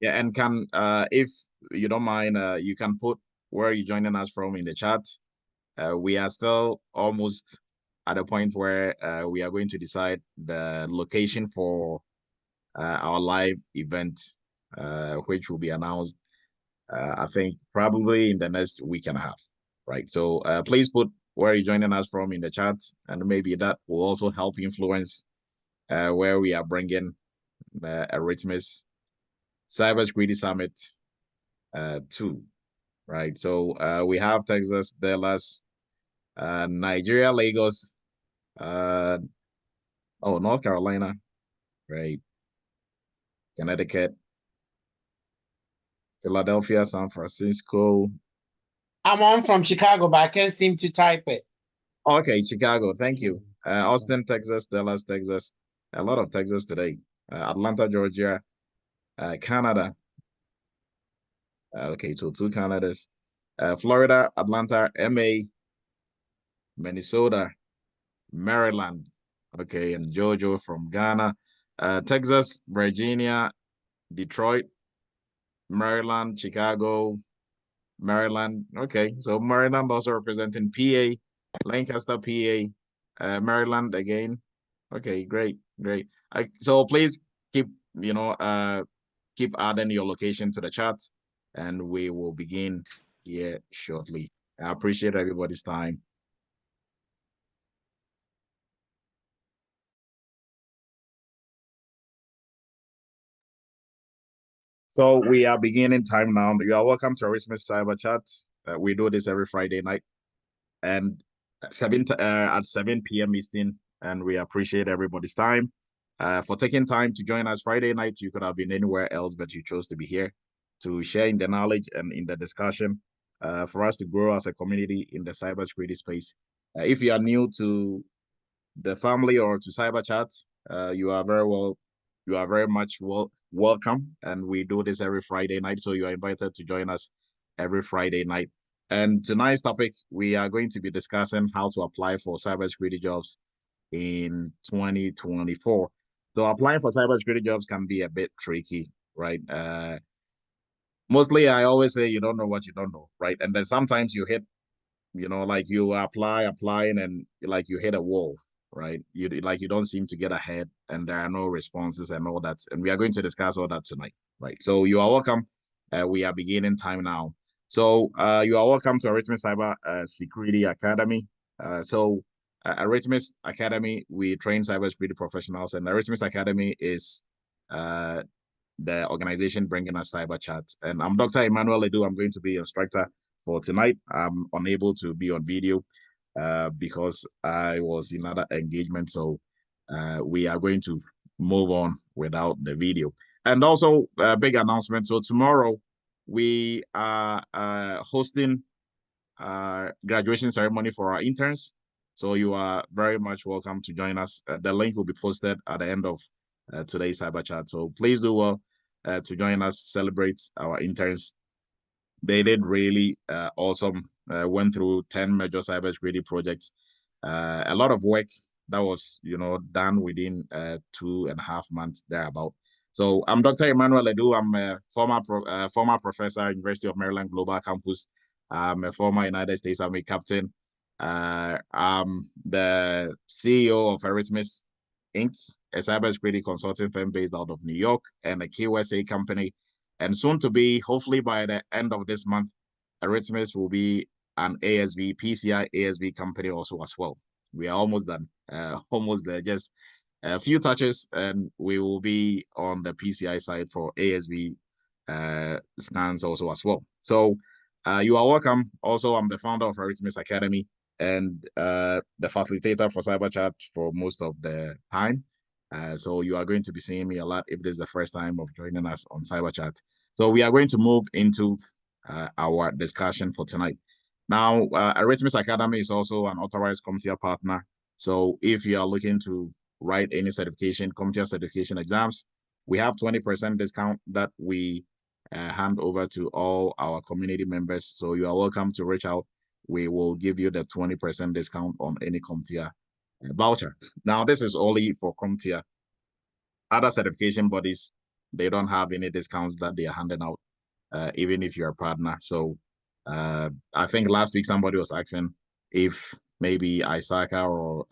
Yeah, and can if you don't mind, you can put where you're joining us from in the chat. We are still almost at a point where we are going to decide the location for our live event, which will be announced, I think, probably in the next week and a half, right? So please put where you're joining us from in the chat, and maybe that will also help influence where we are bringing the Eretmis Cybersecurity Summit to, right? So we have Texas, Dallas, Nigeria, Lagos, uh, oh, North Carolina, right? Connecticut, Philadelphia, San Francisco. I'm on from Chicago, but I can't seem to type it. Okay, Chicago. Thank you. Austin, Texas, Dallas, Texas. A lot of Texas today. Atlanta, Georgia, Canada. Okay, so two Canadas. Florida, Atlanta, MA, Minnesota, Maryland. Okay, and Jojo from Ghana. Texas, Virginia, Detroit, Maryland, Chicago, Maryland. Okay, so Maryland also representing PA, Lancaster, PA, Maryland again. Okay, great, great. So please keep, keep adding your location to the chat, and we will begin here shortly. I appreciate everybody's time. So we are beginning time now. You are welcome to Eretmis Cyber Chat. We do this every Friday night and at 7 p.m. Eastern, and we appreciate everybody's time. For taking time to join us Friday night, you could have been anywhere else, but you chose to be here to share in the knowledge and in the discussion for us to grow as a community in the cybersecurity space. If you are new to the family or to Cyber Chat, you are very much welcome. And we do this every Friday night, so you are invited to join us every Friday night. And tonight's topic, we are going to be discussing how to apply for cybersecurity jobs in 2024. So applying for cybersecurity jobs can be a bit tricky, right? Mostly, I always say you don't know what you don't know, right? And then sometimes you hit, like you applying, and like you hit a wall, right? You don't seem to get ahead, and there are no responses and all that. And we are going to discuss all that tonight, right? So you are welcome. We are beginning time now. So you are welcome to Eretmis Cyber Security Academy. Eretmis Academy, we train cybersecurity professionals, and Eretmis Academy is uh, the organization bringing us Cyber Chat. And I'm Dr. Emmanuel Edu. I'm going to be your instructor for tonight. I'm unable to be on video because I was in other engagement. So we are going to move on without the video. And also a big announcement. So tomorrow we are hosting graduation ceremony for our interns. So you are very much welcome to join us. The link will be posted at the end of today's Cyber Chat. So please do well to join us, celebrate our interns. They did really awesome. Went through 10 major cybersecurity projects. A lot of work that was, done within 2.5 months thereabout. So I'm Dr. Emmanuel Edu. I'm a former professor at University of Maryland Global Campus. I'm a former United States Army captain. I'm the CEO of Eretmis Inc., a cybersecurity consulting firm based out of New York, and a KUSA company. And soon to be, hopefully by the end of this month, Eretmis will be an ASV, PCI ASV company also as well. We are almost done, almost there, just a few touches, and we will be on the PCI side for ASV scans also as well. So you are welcome. Also, I'm the founder of Eretmis Academy and the facilitator for Cyber Chat for most of the time. So you are going to be seeing me a lot if this is the first time of joining us on Cyber Chat. So we are going to move into our discussion for tonight. Now, Eretmis Academy is also an authorized CompTIA partner. So if you are looking to write any certification, CompTIA certification exams, we have 20% discount that we hand over to all our community members. So you are welcome to reach out. We will give you the 20% discount on any CompTIA voucher. Now, this is only for CompTIA. Other certification bodies, they don't have any discounts that they are handing out, even if you're a partner. So I think last week somebody was asking if maybe ISACA or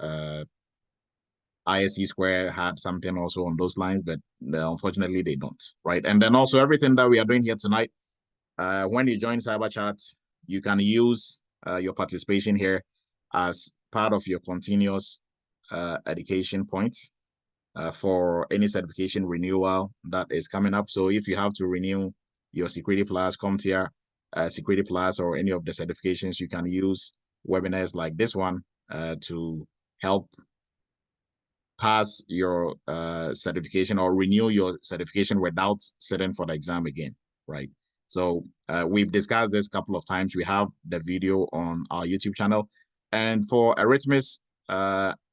ISC Square had something also on those lines, but unfortunately they don't, right? And then also everything that we are doing here tonight, when you join Cyber Chat, you can use your participation here as part of your continuous education points for any certification renewal that is coming up. So if you have to renew your Security Plus, CompTIA, Security Plus, or any of the certifications, you can use webinars like this one to help pass your certification or renew your certification without sitting for the exam again, right? So we've discussed this a couple of times. We have the video on our YouTube channel. And for Eretmis,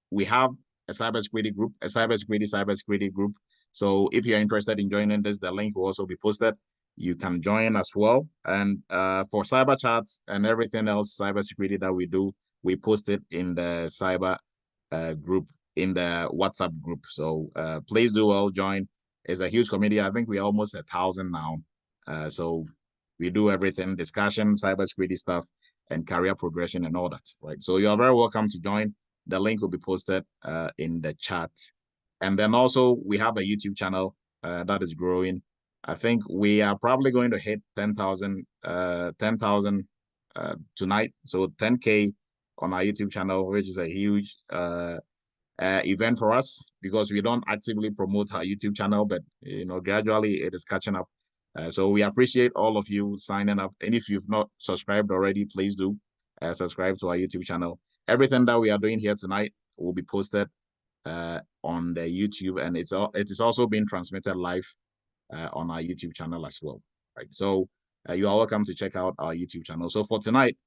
we have a cybersecurity group, a cybersecurity group. So if you're interested in joining this, the link will also be posted. You can join as well. And for cyber chats and everything else, cybersecurity that we do, we post it in the cyber group, in the WhatsApp group. So please do well join. It's a huge community. I think we're almost 1,000 now. So we do everything, discussion, cybersecurity stuff, and career progression and all that, right? So you're very welcome to join. The link will be posted in the chat. And then also we have a YouTube channel that is growing. I think we are probably going to hit 10,000 tonight. So 10K on our YouTube channel, which is a huge event for us because we don't actively promote our YouTube channel, but gradually it is catching up. So we appreciate all of you signing up. And if you've not subscribed already, please do subscribe to our YouTube channel. Everything that we are doing here tonight will be posted on the YouTube, and it is also being transmitted live on our YouTube channel as well. Right. So you are welcome to check out our YouTube channel. So for tonight,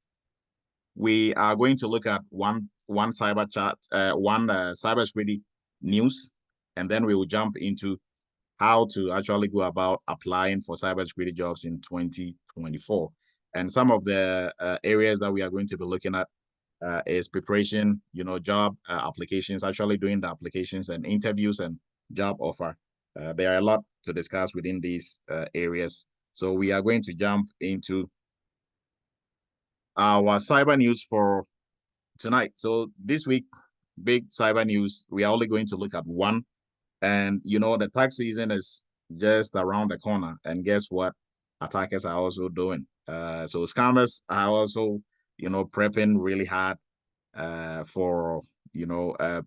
we are going to look at one cyber chat, one cybersecurity news, and then we will jump into how to actually go about applying for cybersecurity jobs in 2024. And some of the areas that we are going to be looking at is preparation, job applications, actually doing the applications and interviews and job offer. There are a lot to discuss within these areas. So we are going to jump into our cyber news for tonight. So this week, big cyber news. We are only going to look at one. And the tax season is just around the corner. And guess what? Attackers are also doing. So scammers are also, prepping really hard for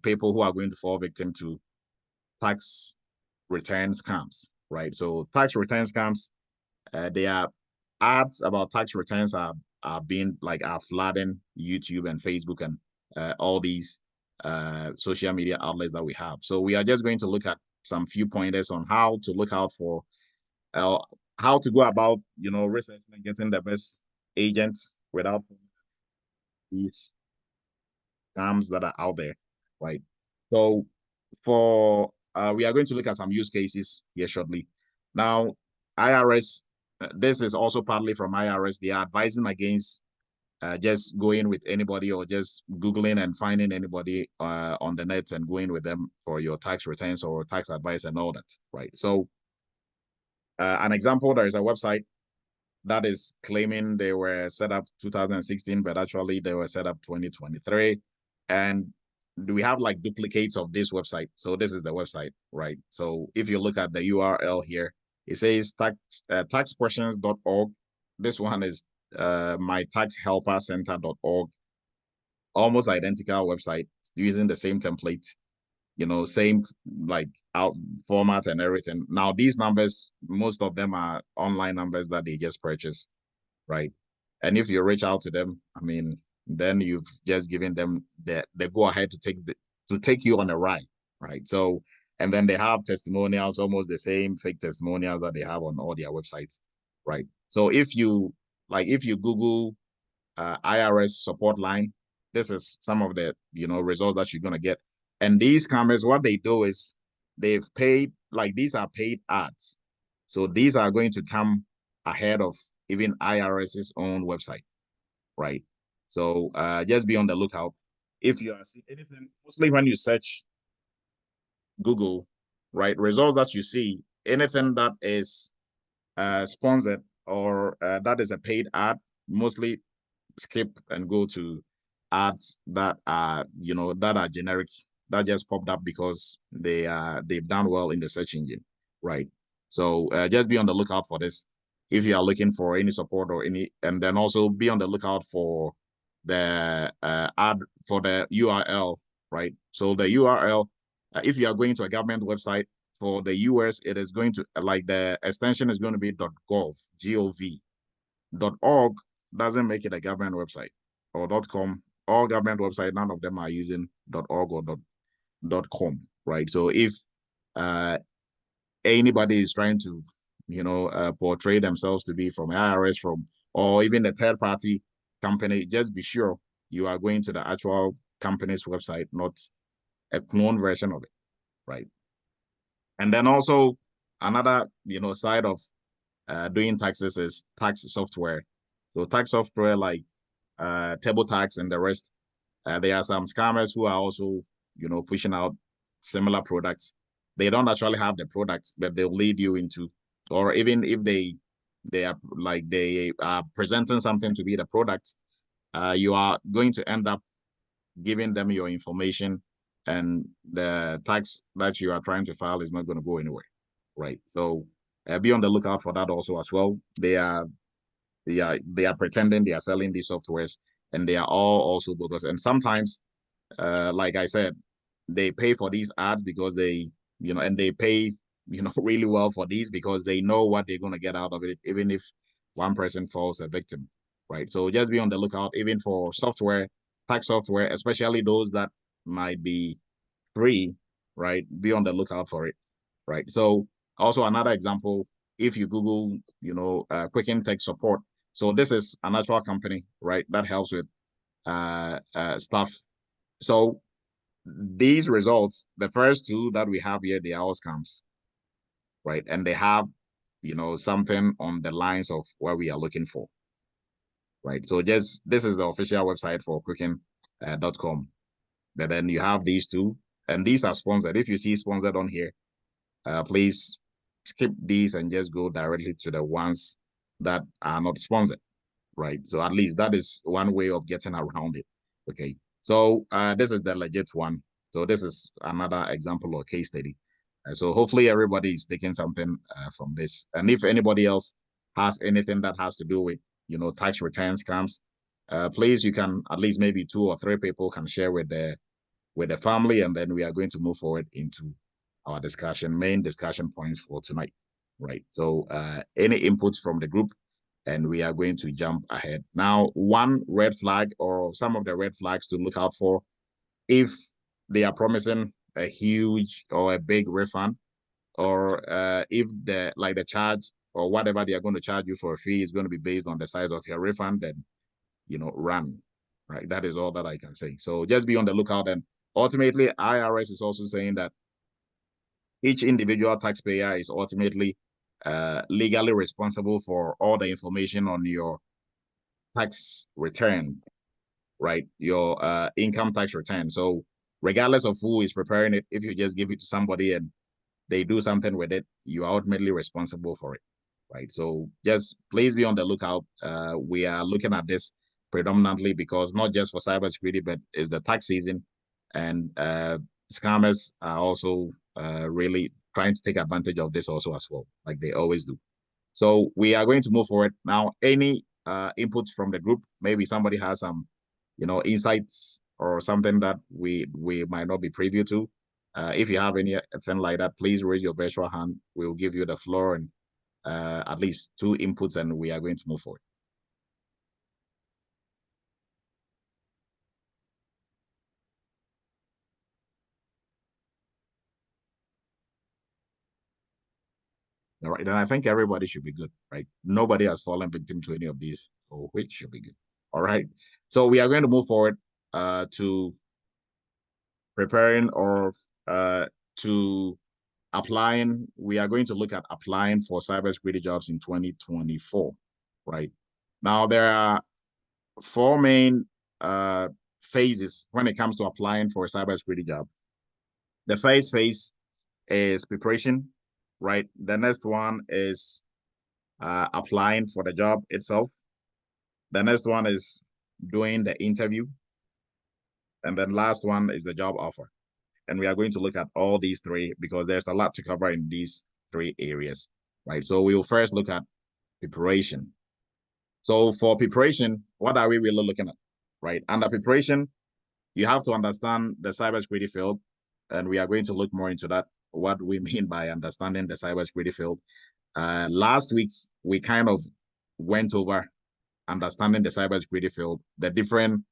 people who are going to fall victim to tax return scams, right? So tax return scams, they are ads about tax returns are being are flooding YouTube and Facebook and all these social media outlets that we have. So we are just going to look at some few pointers on how to look out for how to go about researching and getting the best agents without these scams that are out there, right? So for we are going to look at some use cases here shortly. Now, IRS, this is also partly from IRS. They are advising against just going with anybody or just Googling and finding anybody on the net and going with them for your tax returns or tax advice and all that, right? So an example, there is a website that is claiming they were set up 2016, but actually they were set up 2023. And we have duplicates of this website. So this is the website, right? So if you look at the URL here, it says taxquestions.org. This one is mytaxhelpercenter.org. Almost identical website using the same template, same out format and everything. Now these numbers, most of them are online numbers that they just purchased, right? And if you reach out to them, then you've just given them the go ahead to take you on a ride, right? So, and then they have testimonials, almost the same fake testimonials that they have on all their websites, right? So if you Google IRS support line, this is some of the results that you're gonna get. And these scammers, what they do is they've paid these are paid ads, so these are going to come ahead of even IRS's own website, right? So just be on the lookout. If you are seeing anything, mostly when you search Google, right, results that you see anything that is sponsored or that is a paid ad, mostly skip and go to ads that are that are generic, that just popped up because they've done well in the search engine, right? So just be on the lookout for this if you are looking for any support or any, and then also be on the lookout for the ad for the URL, right? So the URL, if you are going to a government website for the US, it is going to like the extension is going to be .gov, G-O-V. .org doesn't make it a government website, or .com. All government websites, none of them are using .org or .com, right? So if uh, anybody is trying to, portray themselves to be from IRS, or even a third party company, just be sure you are going to the actual company's website, not a clone version of it, right? And then also another, side of doing taxes is tax software. So tax software like TurboTax and the rest. There are some scammers who are also, pushing out similar products. They don't actually have the products, but they'll lead you into, or even if they are presenting something to be the product, you are going to end up giving them your information, and the tax that you are trying to file is not going to go anywhere, right? So be on the lookout for that also as well. They are pretending they are selling these softwares, and they are all also bogus. And sometimes, like I said, they pay for these ads because and they pay, really well for these because they know what they're going to get out of it, even if one person falls a victim, right? So just be on the lookout, even for software, tax software, especially those that might be free, right? Be on the lookout for it, right? So also another example, if you Google, Quicken Tech Support. So this is a natural company, right? That helps with stuff. So these results, the first two that we have here, they are all scams, right? And they have, something on the lines of what we are looking for, right? So just this is the official website for Quicken.com. But then you have these two, and these are sponsored. If you see sponsored on here, please skip these and just go directly to the ones that are not sponsored, right? So at least that is one way of getting around it. Okay. So this is the legit one. So this is another example or case study. So hopefully everybody is taking something from this. And if anybody else has anything that has to do with, tax return scams, please, you can at least maybe 2 or 3 people can share with the family, and then we are going to move forward into our main discussion points for tonight, right? So any inputs from the group, and we are going to jump ahead. Now, one red flag or some of the red flags to look out for, if they are promising a huge or a big refund, or if the charge or whatever they are going to charge you for a fee is going to be based on the size of your refund, then run, right? That is all that I can say. So just be on the lookout. And ultimately, IRS is also saying that each individual taxpayer is ultimately legally responsible for all the information on your tax return, right? Your income tax return. So regardless of who is preparing it, if you just give it to somebody and they do something with it, you are ultimately responsible for it, right? So just please be on the lookout. We are looking at this predominantly because not just for cybersecurity, but it's the tax season, and scammers are also really trying to take advantage of this also as well, like they always do. So we are going to move forward now. Any inputs from the group? Maybe somebody has some, insights or something that we might not be privy to. If you have anything like that, please raise your virtual hand. We'll give you the floor and at least 2 inputs, and we are going to move forward. All right, then I think everybody should be good, right? Nobody has fallen victim to any of these, so which should be good. All right, so we are going to move forward to preparing or to applying. We are going to look at applying for cybersecurity jobs in 2024, right? Now, there are 4 main phases when it comes to applying for a cybersecurity job. The first phase is preparation. right? The next one is applying for the job itself. The next one is doing the interview. And then last one is the job offer. And we are going to look at all these three because there's a lot to cover in these three areas, right? So we will first look at preparation. So for preparation, what are we really looking at, right? Under preparation, you have to understand the cybersecurity field, and we are going to look more into that, what we mean by understanding the cybersecurity field. Last week, we kind of went over understanding the cybersecurity field, the different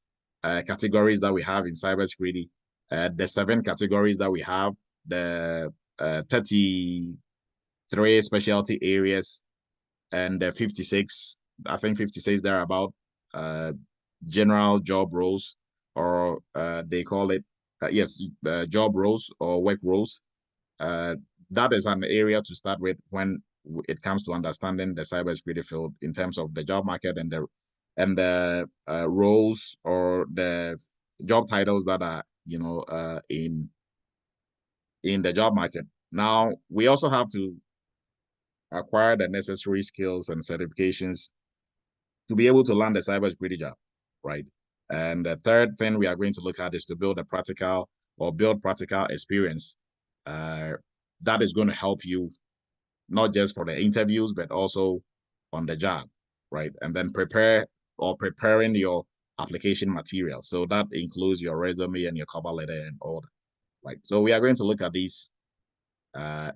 categories that we have in cybersecurity, the 7 categories that we have, the 33 specialty areas, and the 56, I think 56 there about uh, general job roles, or they call it, yes, job roles or work roles. Uh, that is an area to start with when it comes to understanding the cybersecurity field in terms of the job market and the roles or the job titles that are in the job market. Now we also have to acquire the necessary skills and certifications to be able to land a cybersecurity job, right? And the third thing we are going to look at is to build practical experience uh, that is going to help you not just for the interviews, but also on the job, right? And then preparing your application material. So that includes your resume and your cover letter and all that, right? So we are going to look at these uh,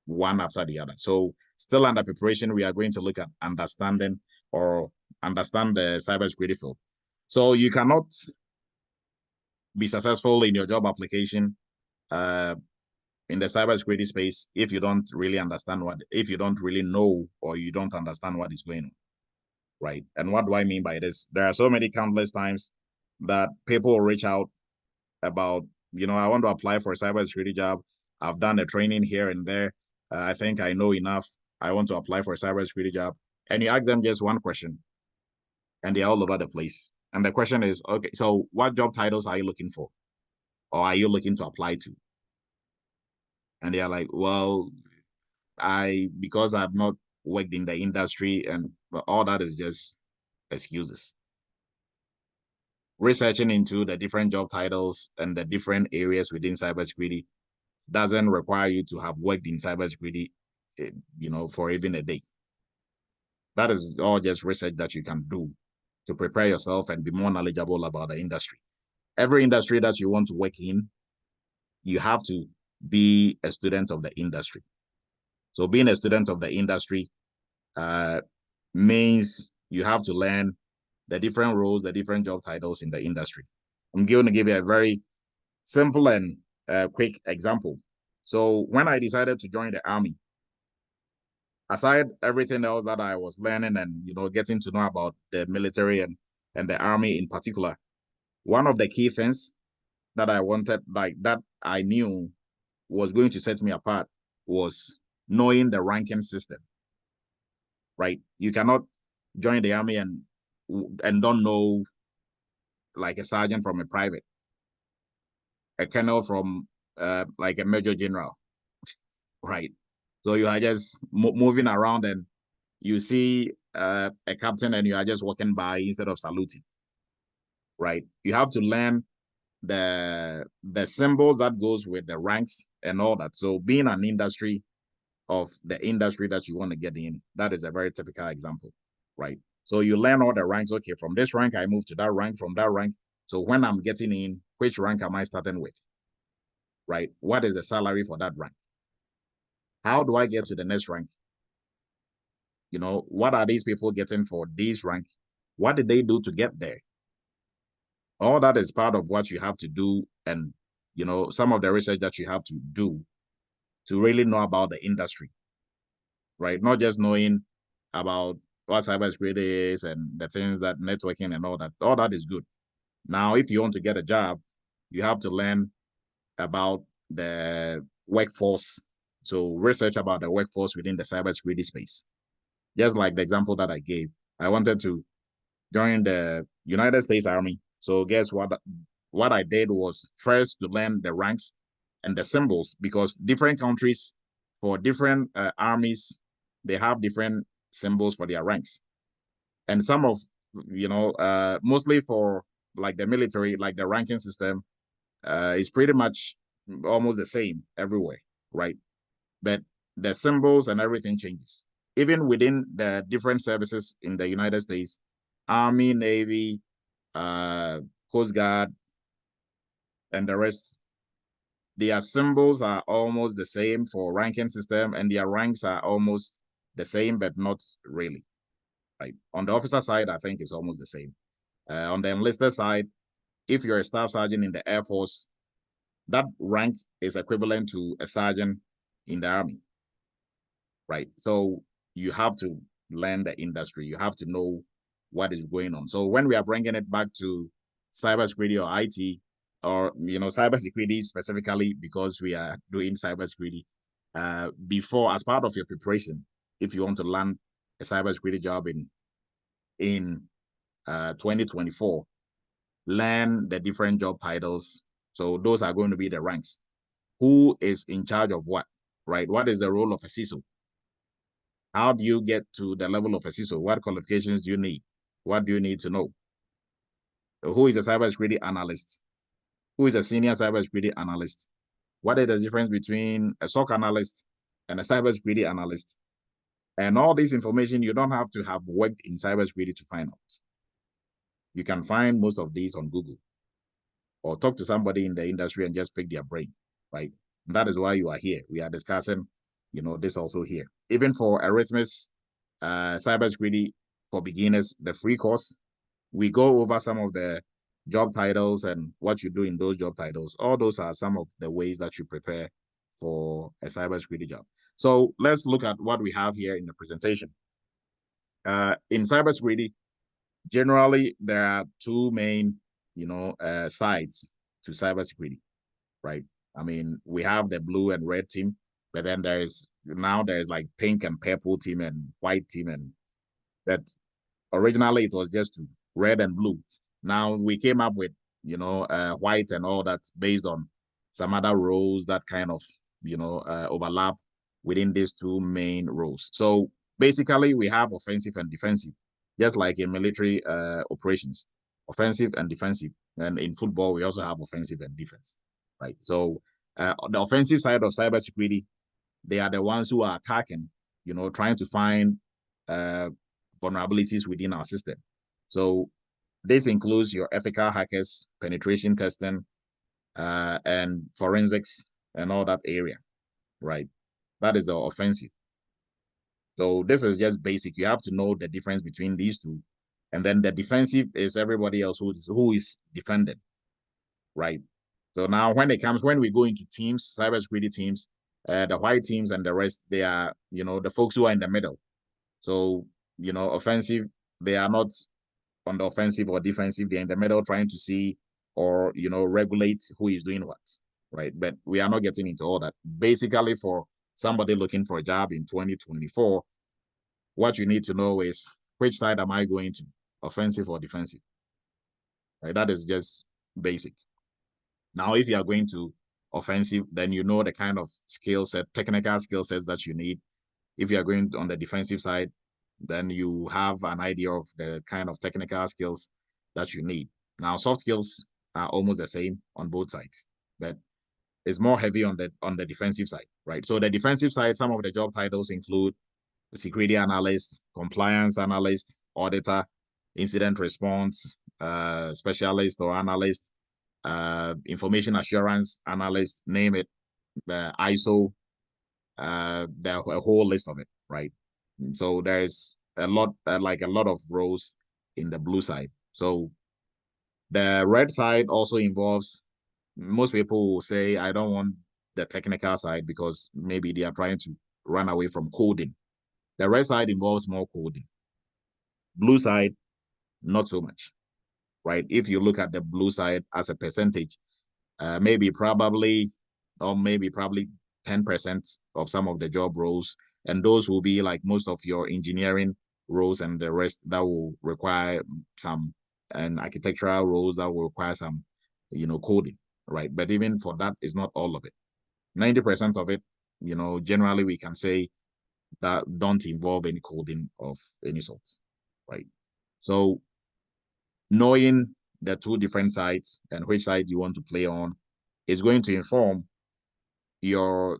one after the other. So still under preparation, we are going to look at understanding or understand the cybersecurity field. So you cannot be successful in your job application in the cybersecurity space if you don't really if you don't really know or you don't understand what is going on, right? And what do I mean by this? There are so many countless times that people will reach out about, I want to apply for a cybersecurity job. I've done a training here and there. I think I know enough. I want to apply for a cybersecurity job. And you ask them just one question, and they're all over the place. And the question is, okay, so what job titles are you looking for? Or are you looking to apply to? And they're like, well, because I've not worked in the industry, and all that is just excuses. Researching into the different job titles and the different areas within cybersecurity doesn't require you to have worked in cybersecurity, for even a day. That is all just research that you can do to prepare yourself and be more knowledgeable about the industry. Every industry that you want to work in, you have to be a student of the industry. So being a student of the industry uh, means you have to learn the different roles, the different job titles in the industry. I'm going to give you a very simple and quick example. So when I decided to join the army, aside everything else that I was learning and getting to know about the military and the army in particular, one of the key things that I wanted, like that I knew was going to set me apart, was knowing the ranking system. Right? You cannot join the army and don't know like a sergeant from a private, a colonel from like a major general, right? So you are just moving around and you see a captain and you are just walking by instead of saluting, right? You have to learn the symbols that goes with the ranks and all that. So being an industry of the industry that you want to get in, that is a very typical example, right? So you learn all the ranks. Okay, from this rank, I move to that rank, from that rank. So when I'm getting in, which rank am I starting with, right? What is the salary for that rank? How do I get to the next rank? What are these people getting for this rank? What did they do to get there? All that is part of what you have to do. And, some of the research that you have to do to really know about the industry, right? Not just knowing about what cybersecurity is and the things that networking and all that. All that is good. Now, if you want to get a job, you have to learn about the workforce. So research about the workforce within the cybersecurity space. Just like the example that I gave, I wanted to join the United States Army. So guess what? What I did was first to learn the ranks and the symbols, because different countries for different armies, they have different symbols for their ranks. And some of, mostly for like the military, like the ranking system, is pretty much almost the same everywhere, right? But the symbols and everything changes. Even within the different services in the United States, Army, Navy, Coast Guard, and the rest, their symbols are almost the same for ranking system, and their ranks are almost the same, but not really. Right? On the officer side, I think it's almost the same. On the enlisted side, if you're a staff sergeant in the Air Force, that rank is equivalent to a sergeant in the Army, right? So you have to learn the industry. You have to know what is going on. So when we are bringing it back to cybersecurity or IT, or cybersecurity specifically, because we are doing cybersecurity, before, as part of your preparation, if you want to land a cybersecurity job in 2024, learn the different job titles. So those are going to be the ranks. Who is in charge of what, right? What is the role of a CISO? How do you get to the level of a CISO? What qualifications do you need? What do you need to know? Who is a cybersecurity analyst? Who is a senior cybersecurity analyst? What is the difference between a SOC analyst and a cybersecurity analyst? And all this information, you don't have to have worked in cybersecurity to find out. You can find most of these on Google, or talk to somebody in the industry and just pick their brain, right? And that is why you are here. We are discussing, this also here. Even for Eretmis Cybersecurity for Beginners, the free course, we go over some of the job titles and what you do in those job titles. All those are some of the ways that you prepare for a cybersecurity job. So let's look at what we have here in the presentation. In cybersecurity, generally, there are two main, sides to cybersecurity, right? I mean, we have the blue and red team, but then there's like pink and purple team and white team, and that originally it was just red and blue. Now we came up with, white and all that based on some other roles that kind of, overlap within these two main roles. So basically, we have offensive and defensive, just like in military operations, offensive and defensive. And in football, we also have offensive and defense, right? So the offensive side of cybersecurity, they are the ones who are attacking, trying to find vulnerabilities within our system. So this includes your ethical hackers, penetration testing, and forensics and all that area, right? That is the offensive. So this is just basic. You have to know the difference between these two. And then the defensive is everybody else who is defending, right? So now when we go into teams, cybersecurity teams, the white teams and the rest, they are, the folks who are in the middle. So, offensive, they are not on the offensive or defensive. They're in the middle trying to see or, regulate who is doing what, right? But we are not getting into all that. Basically, for somebody looking for a job in 2024, what you need to know is, which side am I going to, offensive or defensive, right? That is just basic. Now, if you are going to offensive, then you know the kind of skill set, technical skill sets that you need. If you are going on the defensive side, then you have an idea of the kind of technical skills that you need. Now, soft skills are almost the same on both sides, but it's more heavy on the defensive side, right? So the defensive side, some of the job titles include security analyst, compliance analyst, auditor, incident response specialist or analyst, information assurance analyst, name it, the ISO, a whole list of it, right? So there's a lot, like a lot of roles in the blue side. So the red side also involves, most people will say, I don't want the technical side because maybe they are trying to run away from coding. The red side involves more coding. Blue side, not so much, right? If you look at the blue side as a percentage, maybe probably 10% of some of the job roles, and those will be like most of your engineering roles, and the rest that will require some, and architectural roles that will require some, coding, right? But even for that, it's not all of it. 90% of it, generally we can say that don't involve any coding of any sort, right? So knowing the two different sides and which side you want to play on is going to inform your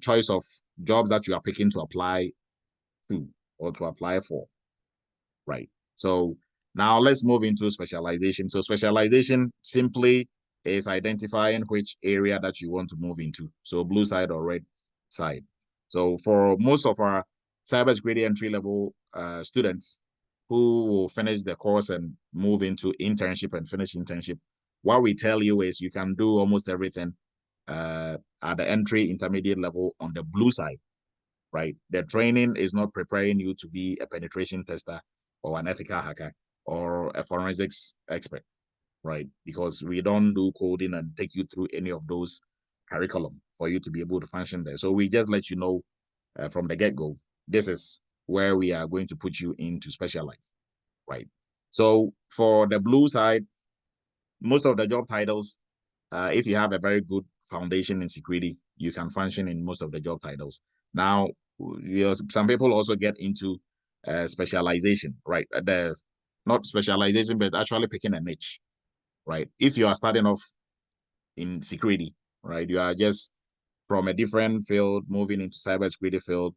choice of jobs that you are picking to apply to or to apply for, right? So now let's move into specialization. So specialization simply is identifying which area that you want to move into. So blue side or red side. So for most of our cybersecurity entry level students who will finish the course and move into internship and finish internship, what we tell you is you can do almost everything at the entry intermediate level on the blue side, right? The training is not preparing you to be a penetration tester or an ethical hacker or a forensics expert, right? Because we don't do coding and take you through any of those curriculum for you to be able to function there. So we just let you know from the get-go, this is where we are going to put you in to specialize, right? So for the blue side, most of the job titles, if you have a very good foundation in security, you can function in most of the job titles. Now, some people also get into specialization, right? The not specialization, but actually picking a niche, right? If you are starting off in security, right, you are just from a different field moving into cybersecurity field.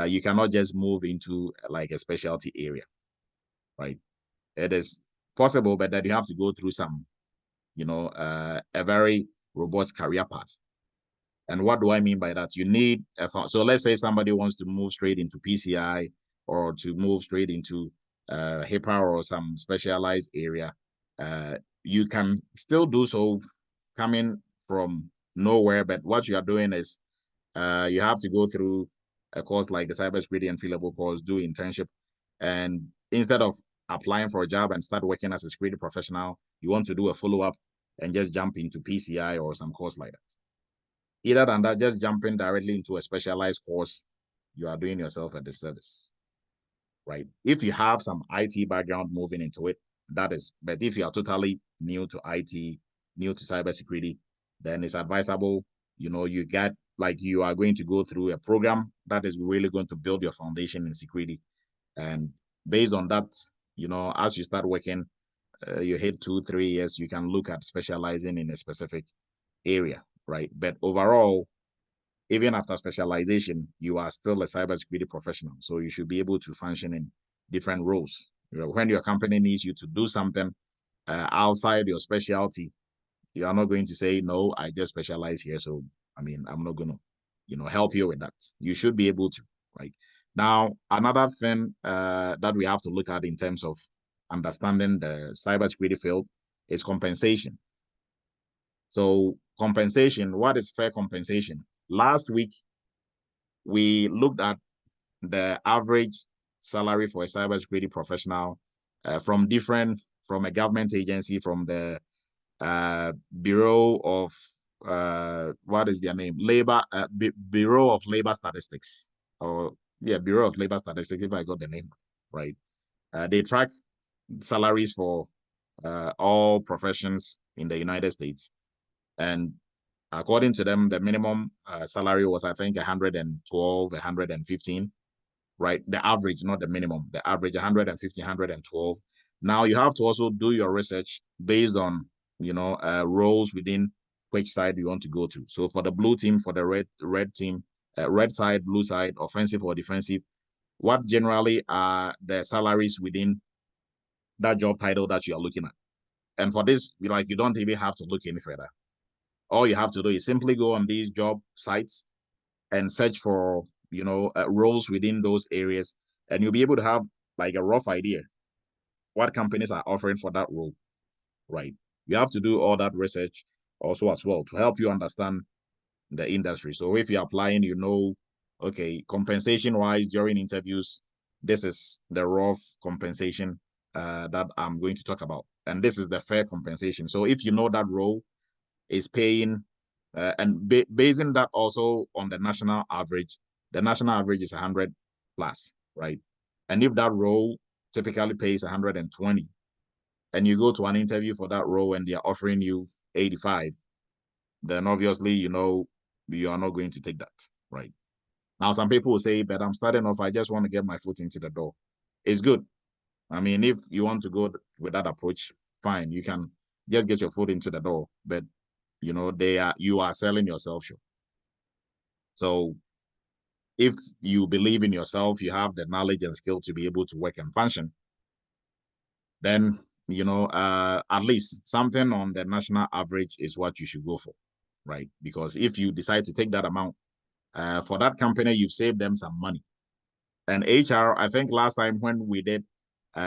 You cannot just move into like a specialty area, right? It is possible, but that you have to go through some, a very robust career path. And what do I mean by that? You need so let's say somebody wants to move straight into PCI or to move straight into HIPAA or some specialized area. You can still do so coming from nowhere, but what you are doing is you have to go through a course like the cybersecurity entry level course, do internship, and instead of applying for a job and start working as a security professional, you want to do a follow up and just jump into PCI or some course like that. Either than that, just jumping directly into a specialized course, you are doing yourself a disservice, right? If you have some IT background moving into it, that is, but if you are totally new to IT, new to cybersecurity, then it's advisable, you get like you are going to go through a program that is really going to build your foundation in security. And based on that, as you start working, you hit 2, 3 years, you can look at specializing in a specific area, right? But overall, even after specialization, you are still a cybersecurity professional. So you should be able to function in different roles. When your company needs you to do something outside your specialty, you are not going to say, no, I just specialize here. So, I'm not going to, help you with that. You should be able to, right? Now, another thing that we have to look at in terms of understanding the cybersecurity field is compensation. So compensation, what is fair compensation? Last week, we looked at the average salary for a cybersecurity professional from a government agency, from the Bureau of what is their name? Bureau of Labor Statistics, or yeah, Bureau of Labor Statistics. If I got the name right, they track salaries for all professions in the United States, and according to them, the minimum salary was, I think, 112, 115, right? The average, not the minimum, the average 150, 112. Now you have to also do your research based on, roles within which side you want to go to. So for the blue team, for the red team, red side, blue side, offensive or defensive, what generally are the salaries within that job title that you are looking at? And for this, you don't even have to look any further. All you have to do is simply go on these job sites and search for roles within those areas, and you'll be able to have like a rough idea what companies are offering for that role, right? You have to do all that research also as well to help you understand the industry. So if you're applying, okay, compensation wise during interviews, this is the rough compensation that I'm going to talk about, and this is the fair compensation. So if you know that role is paying, and basing that also on the national average is 100 plus, right? And if that role typically pays 120, and you go to an interview for that role and they're offering you 85, then obviously, you are not going to take that. right? Now, some people will say, but I'm starting off, I just want to get my foot into the door. It's good. I mean, if you want to go with that approach, fine, you can just get your foot into the door. But you are selling yourself short. So if you believe in yourself, you have the knowledge and skill to be able to work and function, then at least something on the national average is what you should go for, right? Because if you decide to take that amount for that company, you've saved them some money. And HR, I think last time when we did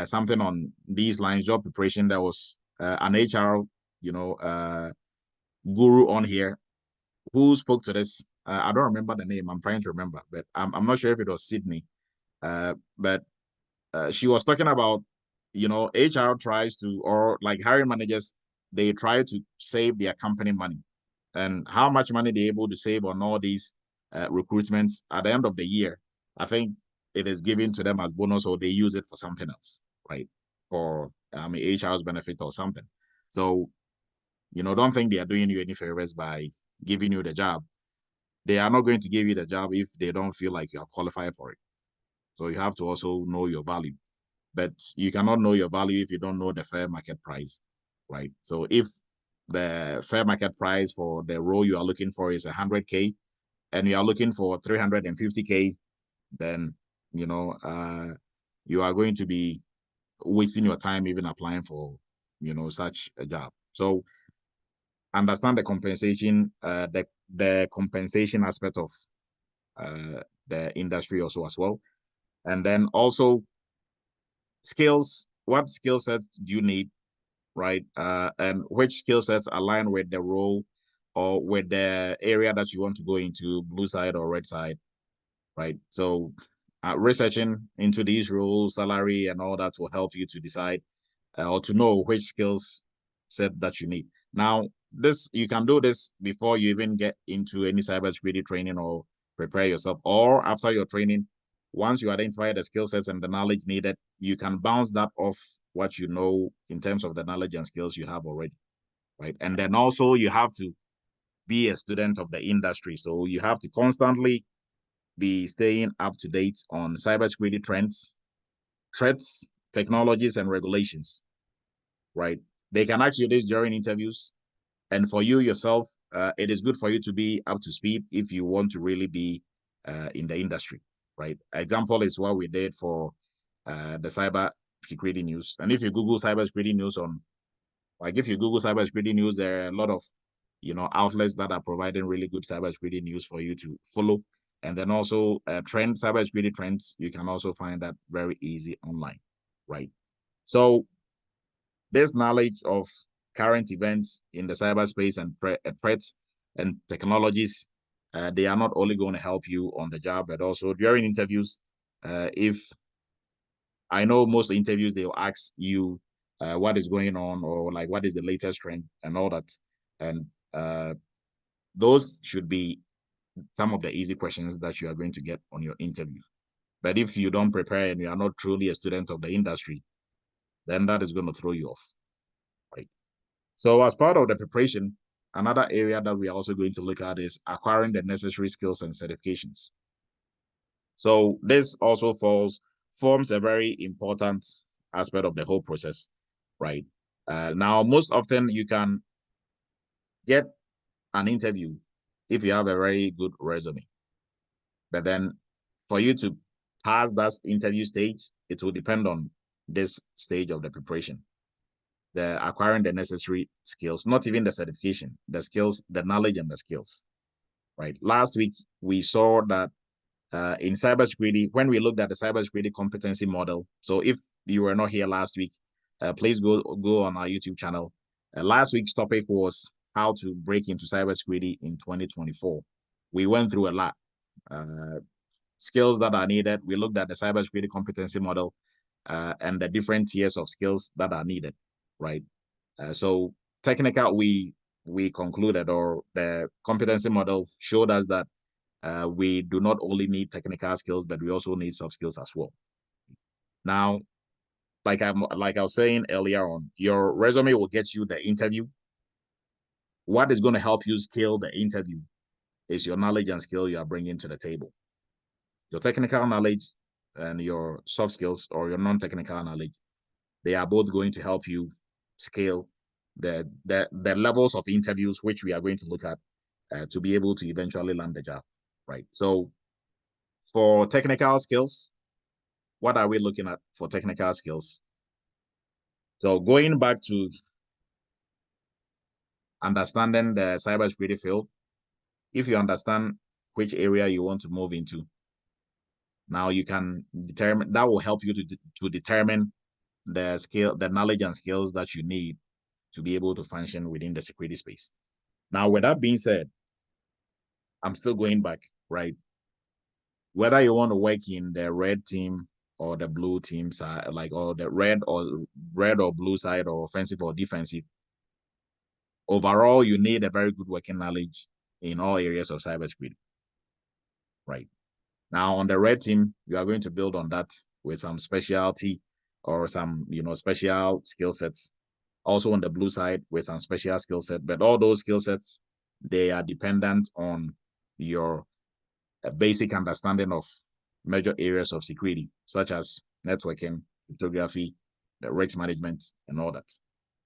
something on these lines, job preparation, there was an HR, guru on here who spoke to this. I don't remember the name. I'm trying to remember, but I'm not sure if it was Sydney. But she was talking about, HR tries to, or like hiring managers, they try to save their company money, and how much money they're able to save on all these recruitments at the end of the year. I think it is given to them as bonus, or they use it for something else, right? For HR's benefit or something. So, don't think they are doing you any favors by giving you the job. They are not going to give you the job if they don't feel like you are qualified for it. So you have to also know your value. But you cannot know your value if you don't know the fair market price, right? So if the fair market price for the role you are looking for is 100K and you are looking for 350K, then you are going to be wasting your time even applying for such a job. So understand the compensation, the compensation aspect of the industry also as well, and then also skills. What skill sets do you need, right? And which skill sets align with the role or with the area that you want to go into, blue side or red side, right? So researching into these roles, salary, and all that will help you to decide or to know which skills set that you need. Now, this you can do this before you even get into any cybersecurity training or prepare yourself, or after your training. Once you identify the skill sets and the knowledge needed, you can bounce that off what you know in terms of the knowledge and skills you have already, right? And then also you have to be a student of the industry, so you have to constantly be staying up to date on cybersecurity trends, threats, technologies, and regulations, right? They can ask you this during interviews. And for you yourself, it is good for you to be up to speed if you want to really be in the industry, right? Example is what we did for the cyber security news. And if you Google cybersecurity news if you Google cybersecurity news, there are a lot of, outlets that are providing really good cybersecurity news for you to follow. And then also cybersecurity trends, you can also find that very easy online, right? So this knowledge of current events in the cyberspace and threats and technologies, they are not only going to help you on the job, but also during interviews. If I know most interviews, they'll ask you what is going on, or like what is the latest trend and all that. And those should be some of the easy questions that you are going to get on your interview. But if you don't prepare and you are not truly a student of the industry, then that is going to throw you off, right? So as part of the preparation, another area that we are also going to look at is acquiring the necessary skills and certifications. So this also forms a very important aspect of the whole process, right? Now, most often you can get an interview if you have a very good resume. But then for you to pass that interview stage, it will depend on this stage of the preparation, the acquiring the necessary skills, not even the certification, the skills, the knowledge and the skills, right? Last week, we saw that in cybersecurity, when we looked at the cybersecurity competency model. So if you were not here last week, please go on our YouTube channel. Last week's topic was how to break into cybersecurity in 2024. We went through a lot. Skills that are needed. We looked at the cybersecurity competency model and the different tiers of skills that are needed, right? So technical, we concluded, or the competency model showed us that we do not only need technical skills, but we also need soft skills as well. Now, like I was saying earlier on, your resume will get you the interview. What is going to help you scale the interview is your knowledge and skill you are bringing to the table. Your technical knowledge and your soft skills or your non-technical knowledge, they are both going to help you scale the levels of interviews, which we are going to look at to be able to eventually land the job, right? So for technical skills, what are we looking at for technical skills? So going back to understanding the cybersecurity field, if you understand which area you want to move into, now you can determine, that will help you to determine the skill, the knowledge and skills that you need to be able to function within the security space. Now, with that being said, I'm still going back, right? Whether you want to work in the red team or the blue team side, like or the red or blue side, or offensive or defensive, overall, you need a very good working knowledge in all areas of cybersecurity, right? Now, on the red team, you are going to build on that with some specialty or some, special skill sets. Also on the blue side with some special skill set, but all those skill sets, they are dependent on your basic understanding of major areas of security, such as networking, cryptography, the risk management, and all that,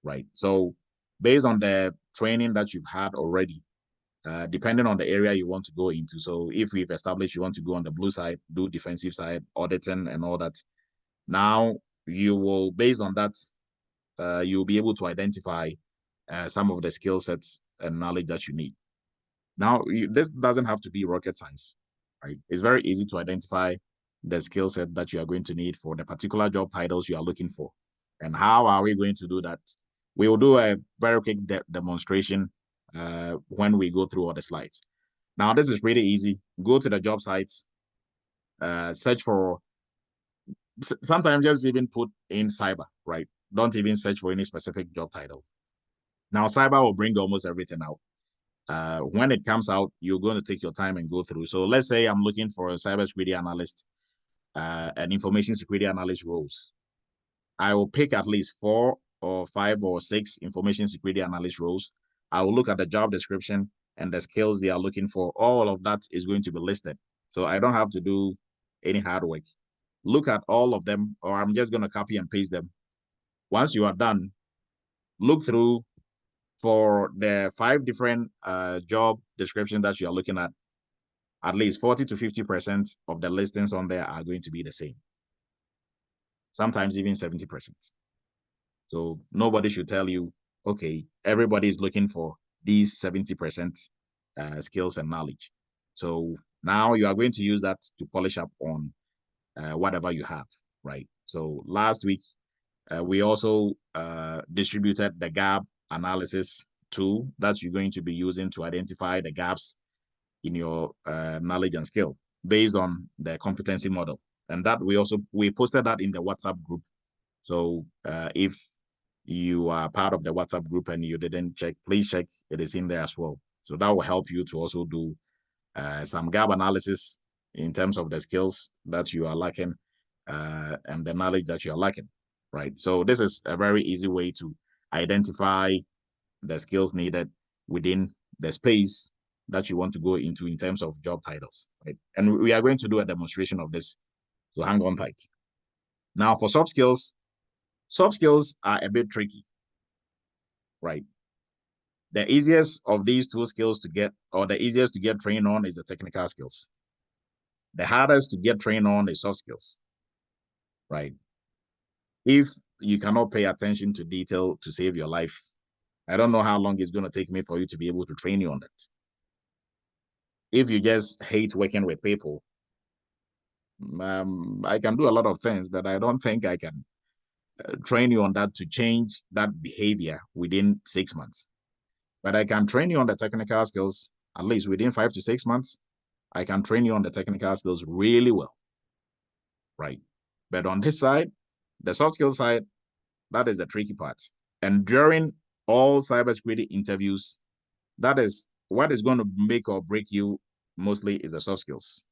right? So based on the training that you've had already, depending on the area you want to go into. So if we've established you want to go on the blue side, do defensive side, auditing, and all that, now you will, based on that, you'll be able to identify some of the skill sets and knowledge that you need. Now, this doesn't have to be rocket science, right? It's very easy to identify the skill set that you are going to need for the particular job titles you are looking for. And how are we going to do that? We will do a very quick demonstration when we go through all the slides. Now, this is pretty easy. Go to the job sites, search for, sometimes just even put in cyber, right? Don't even search for any specific job title. Now, cyber will bring almost everything out. When it comes out, you're going to take your time and go through. So let's say I'm looking for a cybersecurity analyst, and information security analyst roles. I will pick at least 4 or 5 or 6 information security analyst roles. I will look at the job description and the skills they are looking for. All of that is going to be listed. So I don't have to do any hard work. Look at all of them, or I'm just going to copy and paste them. Once you are done, look through for the 5 different job descriptions that you are looking at least 40 to 50% of the listings on there are going to be the same. Sometimes even 70%. So nobody should tell you, okay, everybody is looking for these 70% skills and knowledge. So now you are going to use that to polish up on whatever you have, right? So last week, we also distributed the gap analysis tool that you're going to be using to identify the gaps in your knowledge and skill based on the competency model. And that we posted that in the WhatsApp group. So if you are part of the WhatsApp group and you didn't check, please check. It is in there as well. So that will help you to also do some gap analysis in terms of the skills that you are lacking and the knowledge that you are lacking, right? So this is a very easy way to identify the skills needed within the space that you want to go into in terms of job titles, right? And we are going to do a demonstration of this, so hang on tight. Now for soft skills are a bit tricky, right? The easiest of these 2 skills to get, or the easiest to get trained on, is the technical skills. The hardest to get trained on is soft skills, right? If you cannot pay attention to detail to save your life, I don't know how long it's going to take me for you to be able to train you on that. If you just hate working with people, I can do a lot of things, but I don't think I can train you on that to change that behavior within 6 months. But I can train you on the technical skills at least within 5 to 6 months. I can train you on the technical skills really well, right? But on this side, the soft skills side, that is the tricky part. And during all cybersecurity interviews, that is what is going to make or break you mostly, is the soft skills,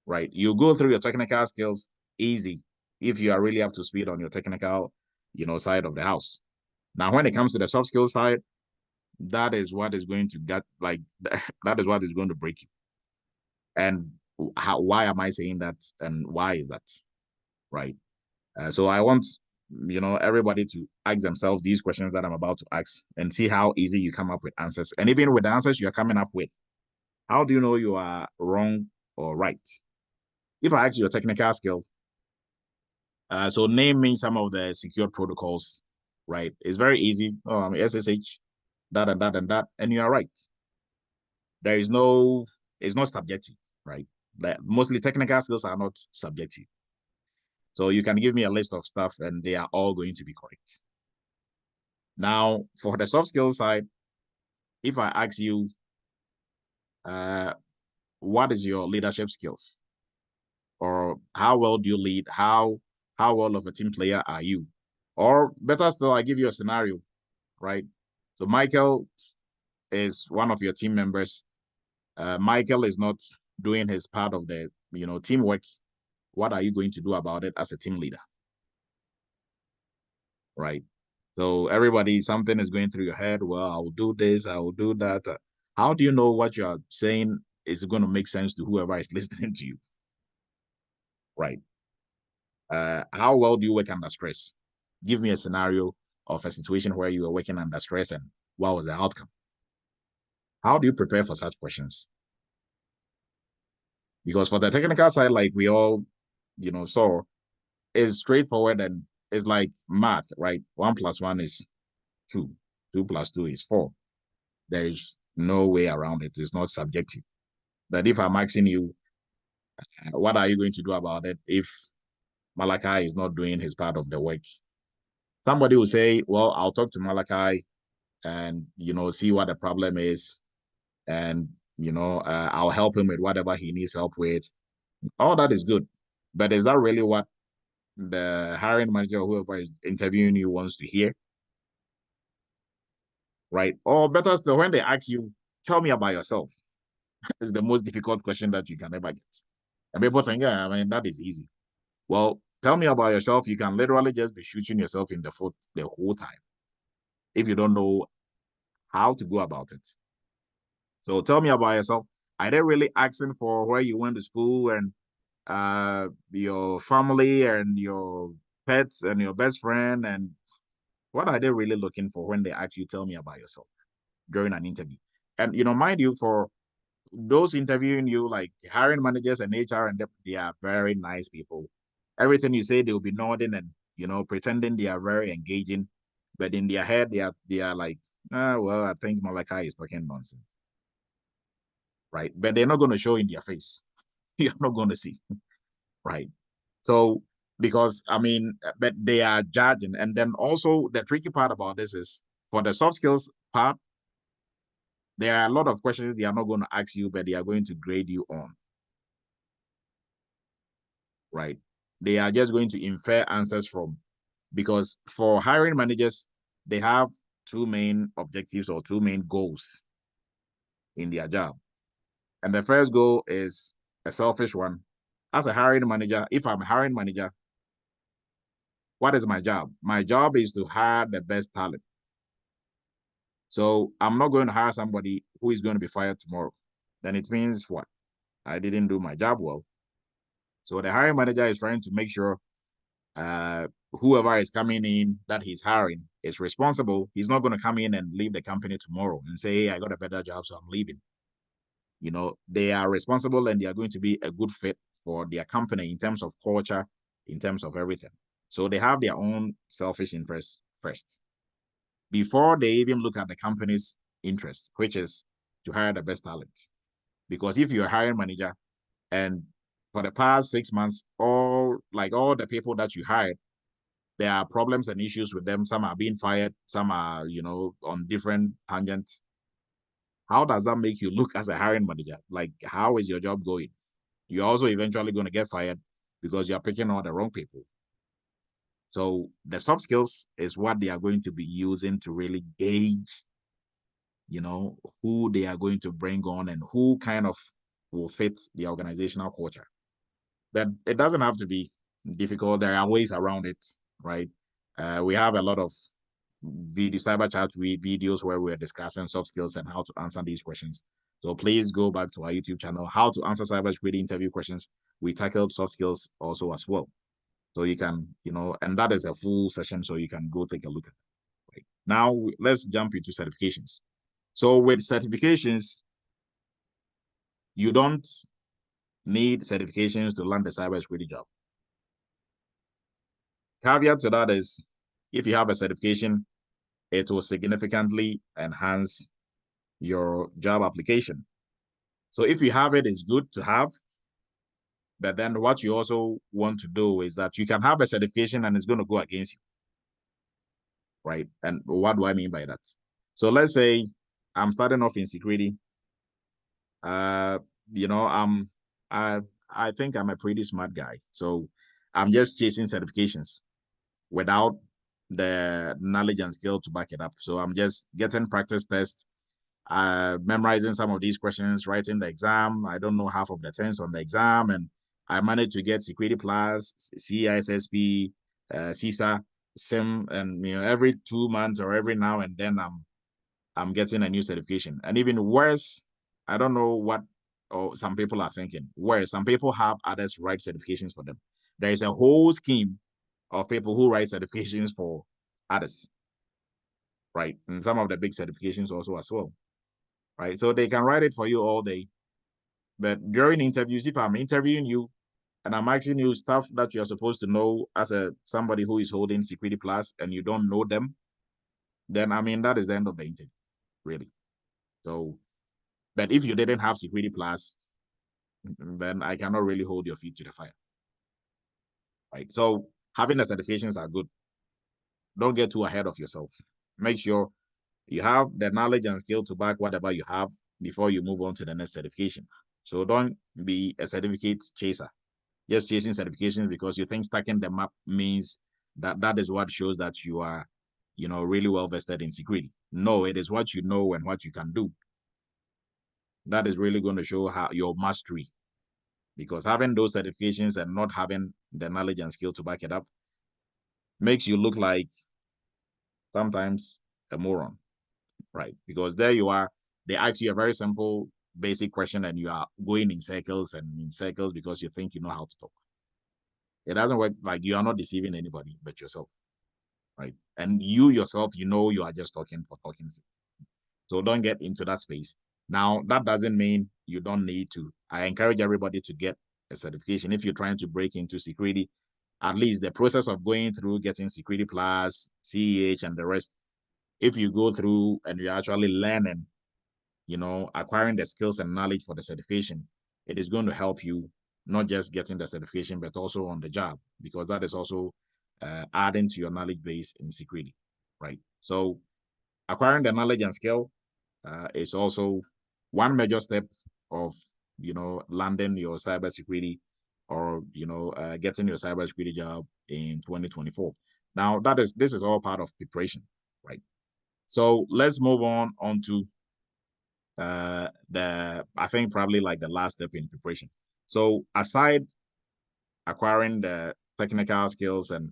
right? You go through your technical skills easy if you are really up to speed on your technical, side of the house. Now, when it comes to the soft skills side, that is what is going to get like that is what is going to break you. And why am I saying that? And why is that? Right. So I want everybody to ask themselves these questions that I'm about to ask and see how easy you come up with answers. And even with the answers you're coming up with, how do you know you are wrong or right? If I ask you a technical skill, so name me some of the secure protocols, right? It's very easy. Oh, I'm SSH, that and that and that, and you are right. There is no, it's not subjective, right? Mostly technical skills are not subjective. So you can give me a list of stuff and they are all going to be correct. Now, for the soft skill side, if I ask you, uh, what is your leadership skills? Or how well do you lead? How well of a team player are you? Or better still, I give you a scenario, right? So Michael is one of your team members. Michael is not doing his part of the teamwork. What are you going to do about it as a team leader? Right. So everybody, something is going through your head. Well, I will do this, I will do that. How do you know what you are saying is going to make sense to whoever is listening to you? Right. How well do you work under stress? Give me a scenario of a situation where you were working under stress and what was the outcome? How do you prepare for such questions? Because for the technical side, like we all, saw, is straightforward and it's like math, right? 1 plus 1 is 2. 2 plus 2 is 4. There is no way around it. It's not subjective. But if I'm asking you, what are you going to do about it if Malachi is not doing his part of the work? Somebody will say, well, I'll talk to Malachi and, see what the problem is. And, I'll help him with whatever he needs help with. All that is good. But is that really what the hiring manager or whoever is interviewing you wants to hear? Right? Or better still, when they ask you, tell me about yourself, it's the most difficult question that you can ever get. And people think, yeah, I mean, that is easy. Well, tell me about yourself. You can literally just be shooting yourself in the foot the whole time if you don't know how to go about it. So tell me about yourself. Are they really asking for where you went to school and your family and your pets and your best friend? And what are they really looking for when they ask you, tell me about yourself during an interview? And, mind you, for those interviewing you, like hiring managers and HR, and they are very nice people. Everything you say, they'll be nodding and pretending they are very engaging, but in their head, they are like, well, I think Malachi is talking nonsense, right? But they're not going to show in their face. You're not going to see, right? So because I mean, but they are judging, and then also the tricky part about this is for the soft skills part, there are a lot of questions they are not going to ask you, but they are going to grade you on, right? They are just going to infer answers from, because for hiring managers, they have two main objectives or two main goals in their job. And the first goal is a selfish one. As a hiring manager, if I'm a hiring manager, what is my job? My job is to hire the best talent. So I'm not going to hire somebody who is going to be fired tomorrow. Then it means what? I didn't do my job well. So the hiring manager is trying to make sure whoever is coming in that he's hiring is responsible. He's not going to come in and leave the company tomorrow and say, hey, I got a better job, so I'm leaving. They are responsible and they are going to be a good fit for their company in terms of culture, in terms of everything. So they have their own selfish interests first before they even look at the company's interests, which is to hire the best talent. Because if you're a hiring manager and for the past 6 months, all the people that you hired, there are problems and issues with them. Some are being fired, some are, on different tangents. How does that make you look as a hiring manager? Like, how is your job going? You're also eventually going to get fired because you're picking on the wrong people. So the soft skills is what they are going to be using to really gauge, who they are going to bring on and who kind of will fit the organizational culture. But it doesn't have to be difficult. There are ways around it, right? We have a lot of video cyber chat videos where we're discussing soft skills and how to answer these questions. So please go back to our YouTube channel, how to answer cybersecurity interview questions. We tackled soft skills also as well. So you can, and that is a full session, so you can go take a look at it. Right. Now let's jump into certifications. So with certifications, you don't need certifications to land a cybersecurity job. Caveat to that is, if you have a certification, it will significantly enhance your job application. So if you have it, it's good to have. But then what you also want to do is that you can have a certification and it's going to go against you. Right. And what do I mean by that? So let's say I'm starting off in security. Uh, you know, I'm I I think I'm a pretty smart guy. So I'm just chasing certifications without the knowledge and skill to back it up. So I'm just getting practice tests, memorizing some of these questions, writing the exam. I don't know half of the things on the exam, and I managed to get Security Plus, CISSP, CISA, SIM, and every 2 months or every now and then I'm getting a new certification. And even worse, I don't know what some people are thinking. Worse, some people have others write certifications for them. There is a whole scheme of people who write certifications for others, right? And some of the big certifications also as well, right? So they can write it for you all day. But during interviews, if I'm interviewing you and I'm asking you stuff that you're supposed to know as somebody who is holding Security Plus and you don't know them, then I mean that is the end of the interview, really. So, but if you didn't have Security Plus, then I cannot really hold your feet to the fire, right? So having the certifications are good. Don't get too ahead of yourself. Make sure you have the knowledge and skill to back whatever you have before you move on to the next certification. So don't be a certificate chaser, just chasing certifications because you think stacking them up means that is what shows that you are, really well vested in security. No, it is what you know and what you can do. That is really going to show how your mastery, because having those certifications and not having the knowledge and skill to back it up makes you look like sometimes a moron, right? Because there you are, they ask you a very simple, basic question, and you are going in circles and in circles because you think you know how to talk. It doesn't work. Like, you are not deceiving anybody but yourself, right? And you yourself, you are just talking for talking sake. So don't get into that space. Now, that doesn't mean you don't need to. I encourage everybody to get a certification. If you're trying to break into security, at least the process of going through getting Security Plus, CEH, and the rest, if you go through and you're actually learning, acquiring the skills and knowledge for the certification, it is going to help you not just getting the certification, but also on the job, because that is also adding to your knowledge base in security, right? So acquiring the knowledge and skill is also one major step of, landing your cybersecurity or, getting your cybersecurity job in 2024. Now, this is all part of preparation, right? So let's move on to I think probably like the last step in preparation. So aside acquiring the technical skills and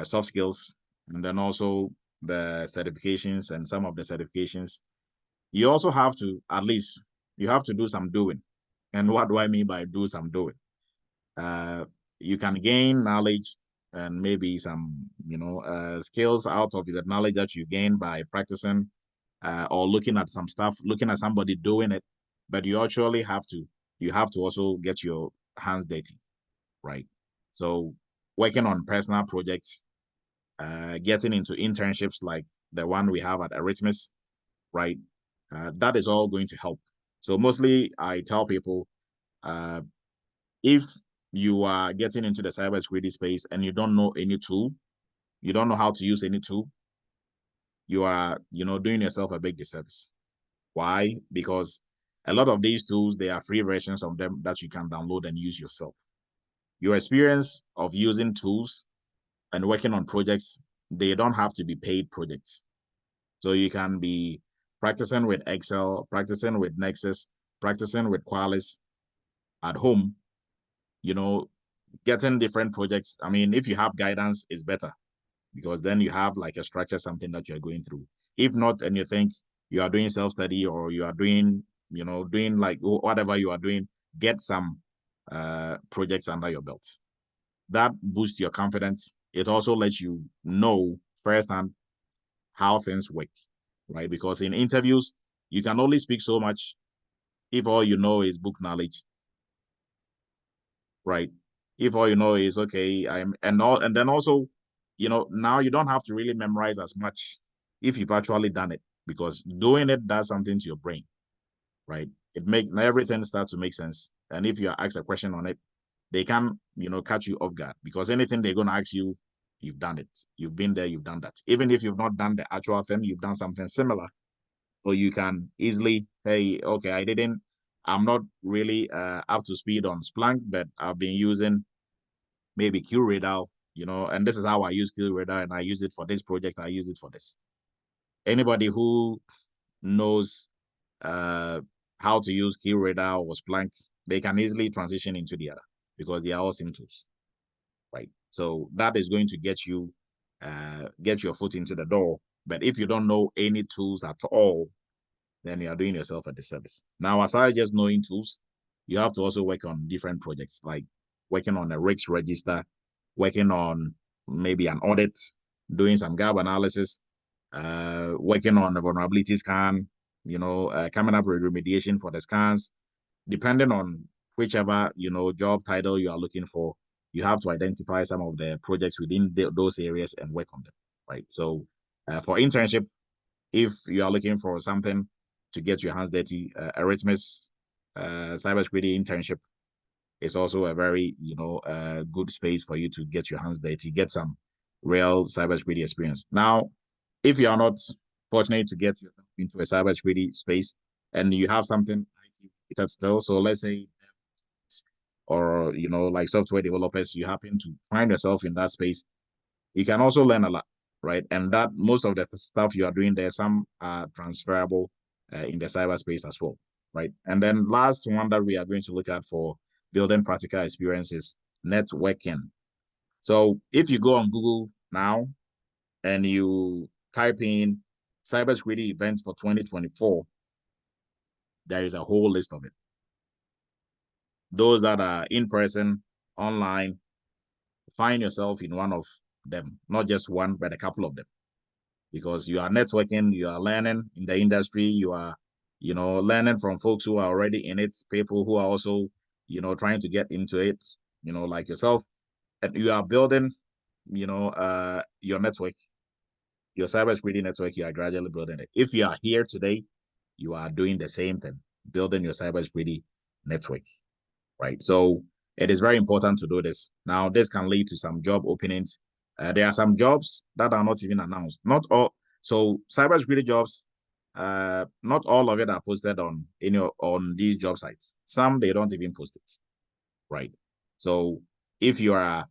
soft skills, and then also the certifications and some of the certifications, you also have to, at least you have to do some doing. And what do I mean by do some doing? Uh, you can gain knowledge and maybe some, skills out of the knowledge that you gain by practicing or looking at some stuff, looking at somebody doing it. But you have to also get your hands dirty, right? So working on personal projects, getting into internships like the one we have at Eretmis, right? That is all going to help. So mostly I tell people, uh, if you are getting into the cybersecurity space and you don't know any tool, you don't know how to use any tool, you are, doing yourself a big disservice. Why? Because a lot of these tools, they are free versions of them that you can download and use yourself. Your experience of using tools and working on projects, they don't have to be paid projects. So you can be practicing with Excel, practicing with Nexus, practicing with Qualys at home, you know, getting different projects. I mean, if you have guidance, it's better. because then you have like a structure, something that you're going through. If not, and you think you are doing self-study or you are doing, doing like whatever you are doing, get some projects under your belt. That boosts your confidence. It also lets you know firsthand how things work, right? Because in interviews, you can only speak so much if all you know is book knowledge, right? If all you know is okay, and then also, now you don't have to really memorize as much if you've actually done it, because doing it does something to your brain, right? It makes everything start to make sense. And if you are asked a question on it, they can, catch you off guard, because anything they're gonna ask you, you've done it. You've been there, you've done that. Even if you've not done the actual thing, you've done something similar. So you can easily, hey, okay, I'm not really up to speed on Splunk, but I've been using maybe QRadar, and this is how I use QRadar, and I use it for this project, I use it for this. Anybody who knows uh, how to use QRadar or Splunk, they can easily transition into the other, because they are all same tools, right? So that is going to get your foot into the door. But if you don't know any tools at all, then you are doing yourself a disservice. Now, aside just knowing tools, you have to also work on different projects, like working on a risk register, working on maybe an audit, doing some gap analysis, working on a vulnerability scan, coming up with remediation for the scans. Depending on whichever, job title you are looking for, you have to identify some of the projects within those areas and work on them, right? So for internship, if you are looking for something to get your hands dirty, Eretmis cybersecurity internship is also a very good space for you to get your hands dirty, get some real cybersecurity experience. Now, if you are not fortunate to get yourself into a cybersecurity space and you have something IT still, so let's say, or like software developers, you happen to find yourself in that space, you can also learn a lot, right? And that most of the stuff you are doing there, some are transferable in the cyberspace as well, right? And then last one that we are going to look at for building practical experiences, networking. So if you go on Google now and you type in cybersecurity events for 2024, there is a whole list of it. Those that are in person, online, find yourself in one of them, not just one, but a couple of them, because you are networking, you are learning in the industry, you are, learning from folks who are already in it, people who are also, trying to get into it, like yourself, and you are building, your network, your cybersecurity network, you are gradually building it. If you are here today, you are doing the same thing, building your cybersecurity network, right? So it is very important to do this. Now, this can lead to some job openings. There are some jobs that are not even announced. Not all. So cybersecurity jobs, not all of it are posted on these job sites. Some they don't even post it, right? So if you are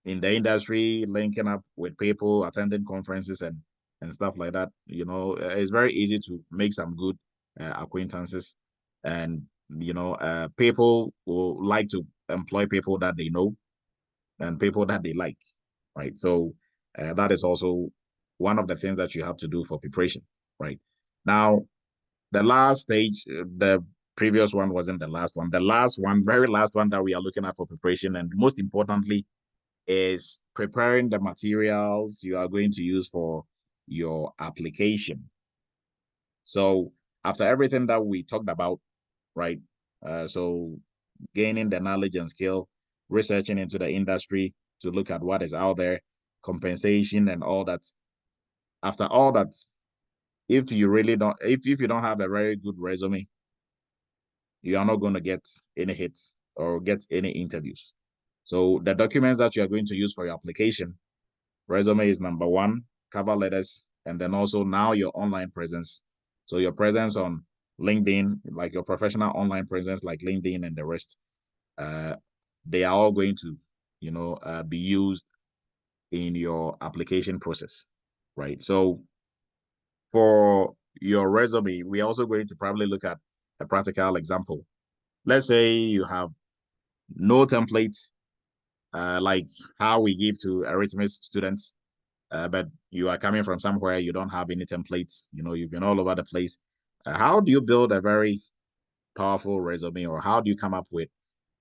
in the industry, linking up with people, attending conferences and stuff like that, it's very easy to make some good acquaintances, and people will like to employ people that they know and people that they like, right? So that is also one of the things that you have to do for preparation, right? Now, the last stage, the previous one wasn't the last one. The last one, very last one that we are looking at for preparation, and most importantly, is preparing the materials you are going to use for your application. So after everything that we talked about, right? So gaining the knowledge and skill, researching into the industry to look at what is out there, compensation and all that. After all that, if you don't have a very good resume, you are not going to get any hits or get any interviews. So the documents that you are going to use for your application, resume is number one, cover letters, and then also now your online presence. So your presence on LinkedIn, like your professional online presence, like LinkedIn and the rest, uh, they are all going to, be used in your application process, right? So for your resume, we're also going to probably look at a practical example. Let's say you have no templates, like how we give to Eretmis students. but you are coming from somewhere you don't have any templates. You've been all over the place. How do you build a very powerful resume, or how do you come up with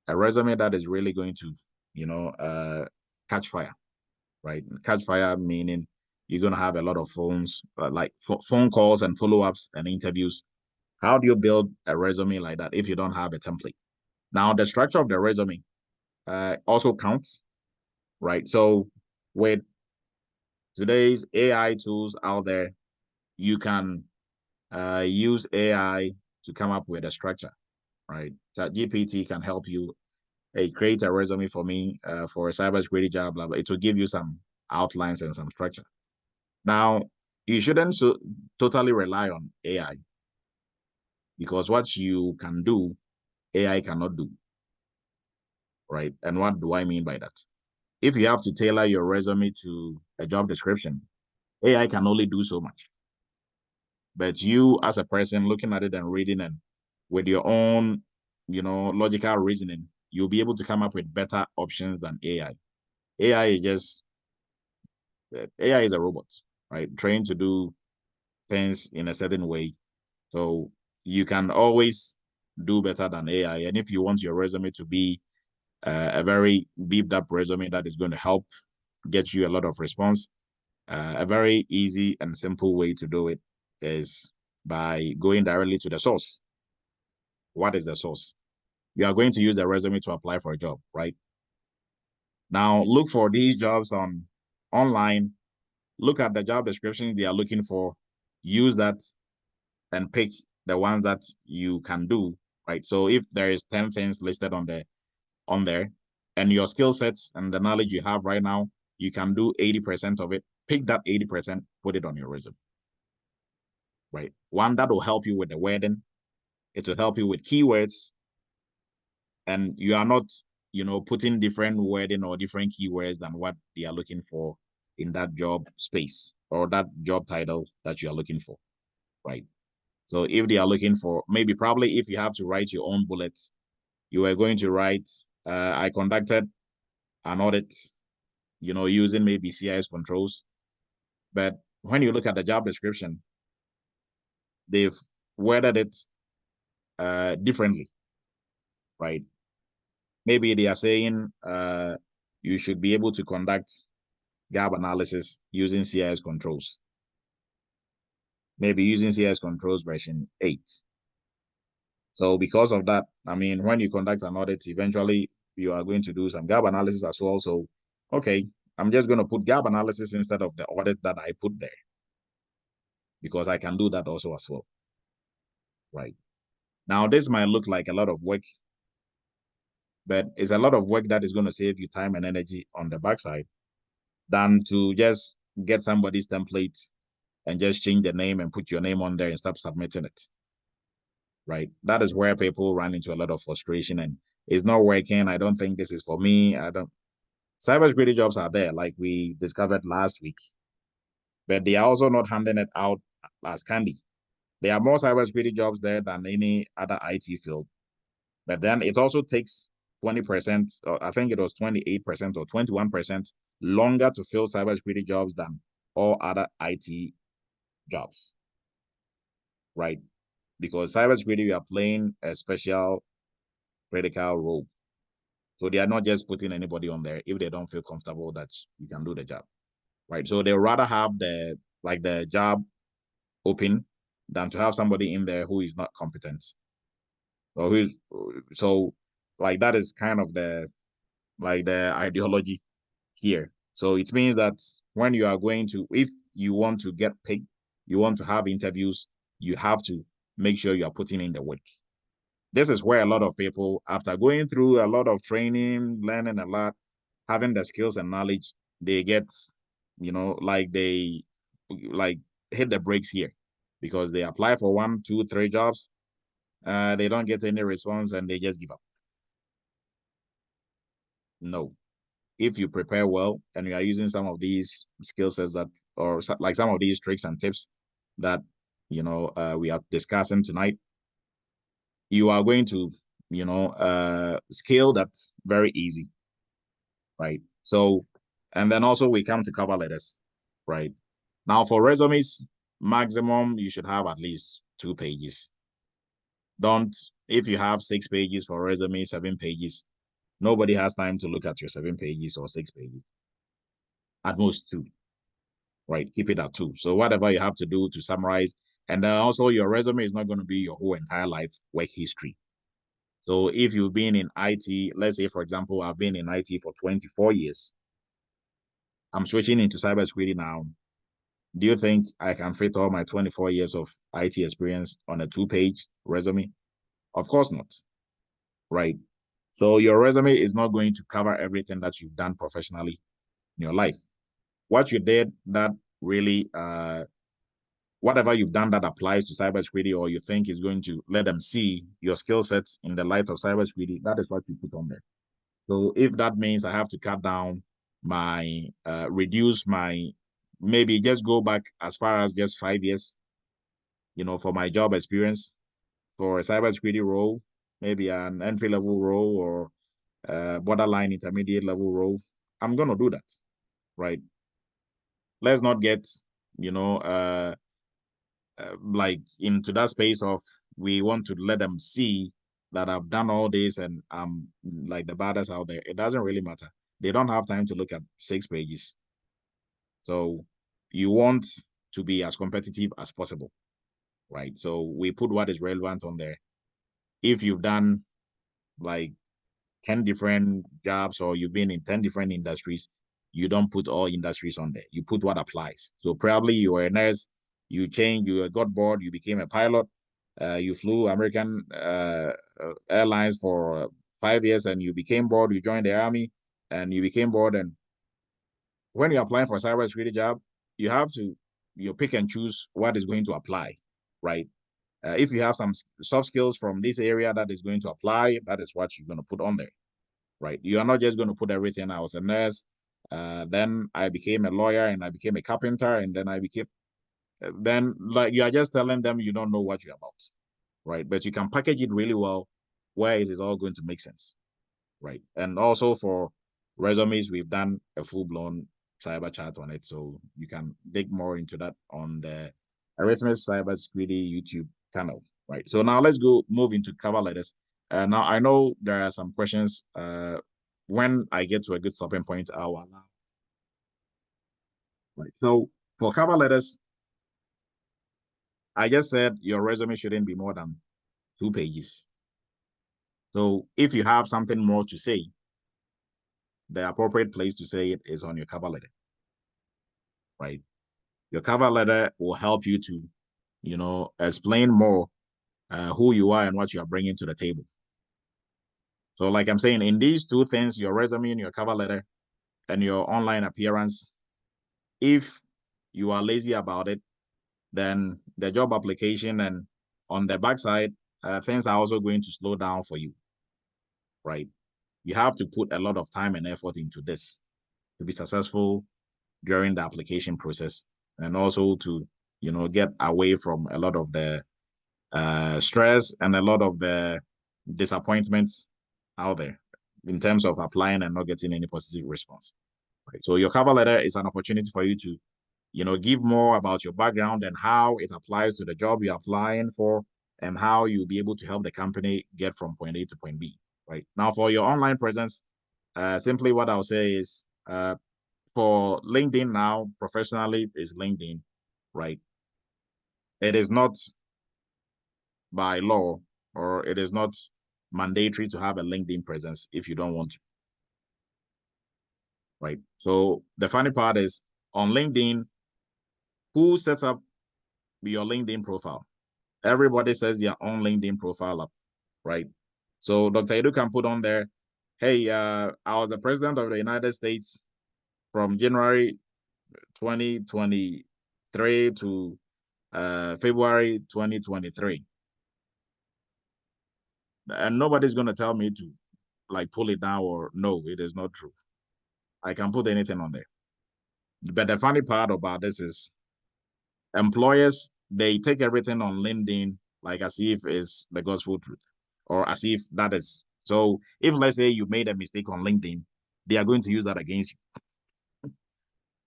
a resume that is really going to, catch fire, right? Catch fire meaning you're going to have a lot of phones, like phone calls and follow-ups and interviews. How do you build a resume like that if you don't have a template? Now, the structure of the resume also counts, right? So with today's AI tools out there, you can use AI to come up with a structure, right? ChatGPT can help you. Hey, create a resume for me for a cybersecurity job, blah, blah. It will give you some outlines and some structure. Now, you shouldn't totally rely on AI, because what you can do, AI cannot do, right? And what do I mean by that? If you have to tailor your resume to a job description, AI can only do so much. But you, as a person looking at it and reading, and with your own, logical reasoning, you'll be able to come up with better options than AI. AI is just AI is a robot, right? Trained to do things in a certain way. So you can always do better than AI. And if you want your resume to be a very beefed up resume that is going to help get you a lot of response, a very easy and simple way to do it is by going directly to the source. What is the source? You are going to use the resume to apply for a job, right? Now look for these jobs online. Look at the job descriptions they are looking for. Use that and pick the ones that you can do, right? So if there is 10 things listed on there, and your skill sets and the knowledge you have right now, you can do 80% of it. Pick that 80%, put it on your resume, right? One that will help you with the wording. It will help you with keywords, and you are not, putting different wording or different keywords than what they are looking for in that job space or that job title that you are looking for, right? So if they are looking for, maybe probably if you have to write your own bullets, you are going to write, I conducted an audit, using maybe CIS controls. But when you look at the job description, they've worded it differently, right? Maybe they are saying you should be able to conduct gap analysis using CIS controls. Maybe using CIS controls version 8. So because of that, I mean, when you conduct an audit, eventually you are going to do some gap analysis as well. So, okay, I'm just going to put gap analysis instead of the audit that I put there, because I can do that also as well, right? Now, this might look like a lot of work, but it's a lot of work that is going to save you time and energy on the backside than to just get somebody's template and just change the name and put your name on there and start submitting it, right? That is where people run into a lot of frustration, and it's not working. I don't think this is for me. I don't. Cybersecurity jobs are there, like we discovered last week, but they are also not handing it out as candy. There are more cybersecurity jobs there than any other IT field. But then it also takes 20%, or I think it was 28% or 21% longer to fill cybersecurity jobs than all other IT jobs, right? Because cybersecurity, you are playing a special critical role. So they are not just putting anybody on there if they don't feel comfortable that you can do the job, right? So they rather have the job open than to have somebody in there who is not competent, or who's so like that is kind of the ideology here. So it means that when you are going to, if you want to get picked, you want to have interviews, you have to make sure you are putting in the work. This is where a lot of people, after going through a lot of training, learning a lot, having the skills and knowledge, they get, they like hit the brakes here, because they apply for 1, 2, 3 jobs, they don't get any response and they just give up. No, if you prepare well and you are using some of these skill sets that, or like some of these tricks and tips that, we are discussing tonight, you are going to, scale that's very easy, right? So, and then also we come to cover letters, right? Now for resumes, maximum you should have at least 2 pages. Don't, if you have 6 pages for resume, 7 pages, nobody has time to look at your 7 pages or 6 pages. At most two, right? Keep it at two. So whatever you have to do to summarize, and also your resume is not going to be your whole entire life work history. So if you've been in IT, let's say for example, I've been in IT for 24 years. I'm switching into cybersecurity now. Do you think I can fit all my 24 years of IT experience on a 2-page resume? Of course not, right? So your resume is not going to cover everything that you've done professionally in your life. What you did that really, whatever you've done that applies to cybersecurity or you think is going to let them see your skill sets in the light of cybersecurity, that is what you put on there. So if that means I have to cut down my, reduce my, maybe just go back as far as just 5 years, for my job experience for a cybersecurity role, maybe an entry level role or borderline intermediate level role, I'm going to do that, right? Let's not get, you know, like into that space of we want to let them see that I've done all this and I'm like the baddest out there. It doesn't really matter. They don't have time to look at 6 pages. So you want to be as competitive as possible, right? So we put what is relevant on there. If you've done like 10 different jobs or you've been in 10 different industries, you don't put all industries on there. You put what applies. So probably you were a nurse, you changed, you got bored, you became a pilot, you flew American Airlines for 5 years and you became bored, you joined the army and you became bored. And when you're applying for a cybersecurity job, you have to you pick and choose what is going to apply, right? If you have some soft skills from this area that is going to apply, that is what you're going to put on there, right? You are not just going to put everything. I was a nurse, then I became a lawyer, and I became a carpenter, and then I became. Then like you are just telling them you don't know what you're about, right? But you can package it really well, where it is all going to make sense, right? And also for resumes, we've done a full blown cyber chat on it, so you can dig more into that on the Eretmis Cybersecurity YouTube channel, right? So now let's go move into cover letters. Now I know there are some questions. When I get to a good stopping point, I'll allow. Right. So for cover letters, I just said your resume shouldn't be more than 2 pages. So if you have something more to say, the appropriate place to say it is on your cover letter, right? Your cover letter will help you to, explain more who you are and what you are bringing to the table. So, like I'm saying, in these two things, your resume and your cover letter and your online appearance, if you are lazy about it, then the job application and on the backside, things are also going to slow down for you, right? You have to put a lot of time and effort into this to be successful during the application process and also to, get away from a lot of the stress and a lot of the disappointments out there in terms of applying and not getting any positive response. Right? So your cover letter is an opportunity for you to, give more about your background and how it applies to the job you're applying for and how you'll be able to help the company get from point A to point B. Right now, for your online presence, simply what I'll say is for LinkedIn now, professionally is LinkedIn, right? It is not by law or it is not mandatory to have a LinkedIn presence if you don't want to, right? So the funny part is on LinkedIn, who sets up your LinkedIn profile? Everybody says their own LinkedIn profile up, right? So Dr. Edu can put on there, hey, I was the president of the United States from January 2023 to February 2023. And nobody's going to tell me to like pull it down or no, it is not true. I can put anything on there. But the funny part about this is employers, they take everything on LinkedIn like as if it's the gospel truth or as if that is. So if let's say you made a mistake on LinkedIn, they are going to use that against you.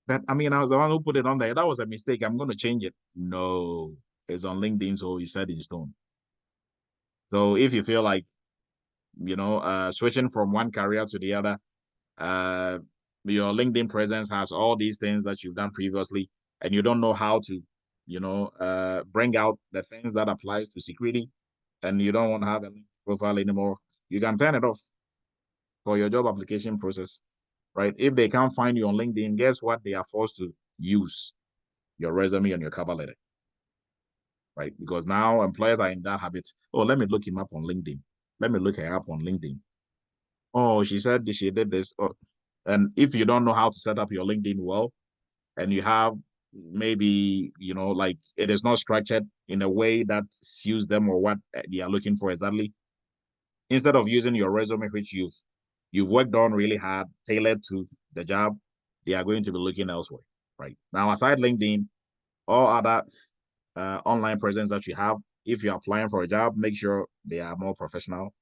But I mean, I was the one who put it on there. That was a mistake. I'm going to change it. No, it's on LinkedIn, so it's set in stone. So if you feel like, switching from one career to the other, uh, your LinkedIn presence has all these things that you've done previously, and you don't know how to, bring out the things that applies to security, and you don't want to have a LinkedIn profile anymore, you can turn it off for your job application process, right? If they can't find you on LinkedIn, guess what? They are forced to use your resume and your cover letter, right? Because now employers are in that habit. Oh, let me look him up on LinkedIn. Let me look her up on LinkedIn. Oh, she said she did this. Oh, and if you don't know how to set up your LinkedIn well, and you have maybe, like it is not structured in a way that suits them or what they are looking for exactly, instead of using your resume, which you've worked on really hard, tailored to the job, they are going to be looking elsewhere, right? Now, aside LinkedIn, all other online presence that you have, if you're applying for a job, make sure they are more professional,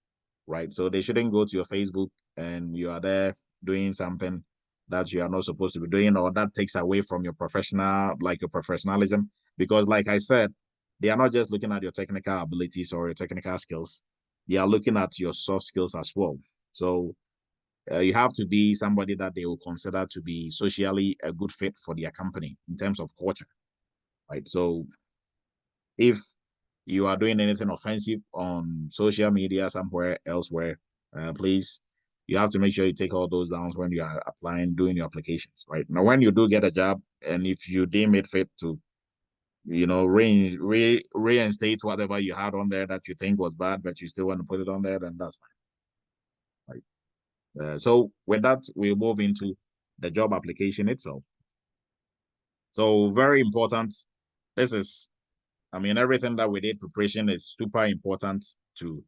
right? So they shouldn't go to your Facebook and you are there doing something that you are not supposed to be doing, or that takes away from your your professionalism. Because, like I said, they are not just looking at your technical abilities or your technical skills, they are looking at your soft skills as well. So you have to be somebody that they will consider to be socially a good fit for their company in terms of culture, right? So if you are doing anything offensive on social media somewhere elsewhere, please, you have to make sure you take all those down when you are applying, doing your applications, right? Now, when you do get a job, and if you deem it fit to, reinstate whatever you had on there that you think was bad, but you still want to put it on there, then that's fine, right? So with that, we'll move into the job application itself. So very important. This is I mean, everything that we did preparation is super important to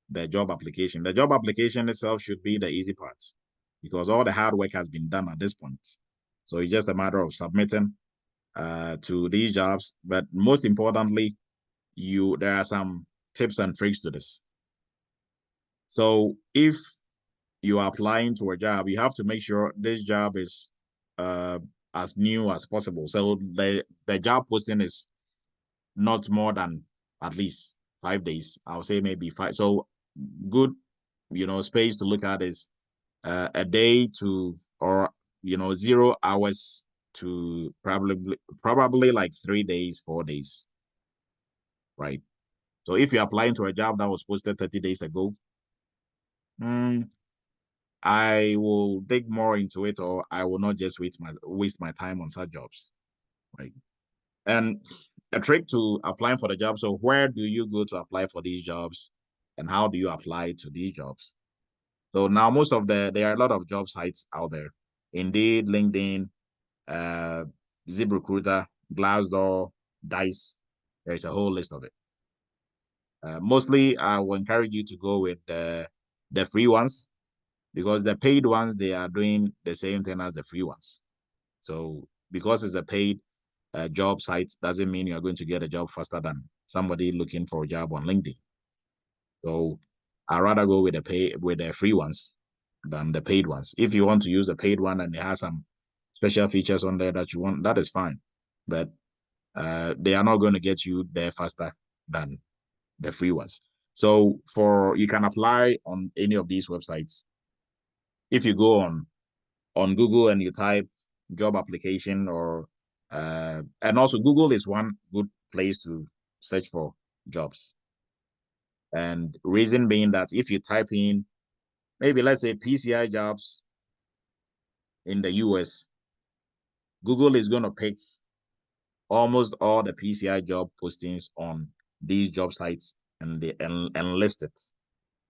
the job application. The job application itself should be the easy part because all the hard work has been done at this point. So it's just a matter of submitting to these jobs. But most importantly, there are some tips and tricks to this. So if you are applying to a job, you have to make sure this job is uh, as new as possible. So the job posting is not more than at least 5 days. I'll say maybe five. So good, space to look at is a day to, or 0 hours to probably like 3 days, 4 days, right? So if you're applying to a job that was posted 30 days ago, mm, I will dig more into it, or I will not just waste my time on such jobs, right? And a trick to applying for the job. So where do you go to apply for these jobs and how do you apply to these jobs? So now there are a lot of job sites out there. Indeed, LinkedIn, uh, ZipRecruiter, Glassdoor, Dice. There's a whole list of it. Mostly, I will encourage you to go with the free ones because the paid ones, they are doing the same thing as the free ones. So because it's a paid job site doesn't mean you're going to get a job faster than somebody looking for a job on LinkedIn. So I'd rather go with the free ones than the paid ones. If you want to use the paid one and it has some special features on there that you want, that is fine. But they are not going to get you there faster than the free ones. So you can apply on any of these websites. If you go on Google and you type job application and also Google is one good place to search for jobs. And reason being that if you type in maybe let's say PCI jobs in the US, Google is going to pick almost all the PCI job postings on these job sites and list it.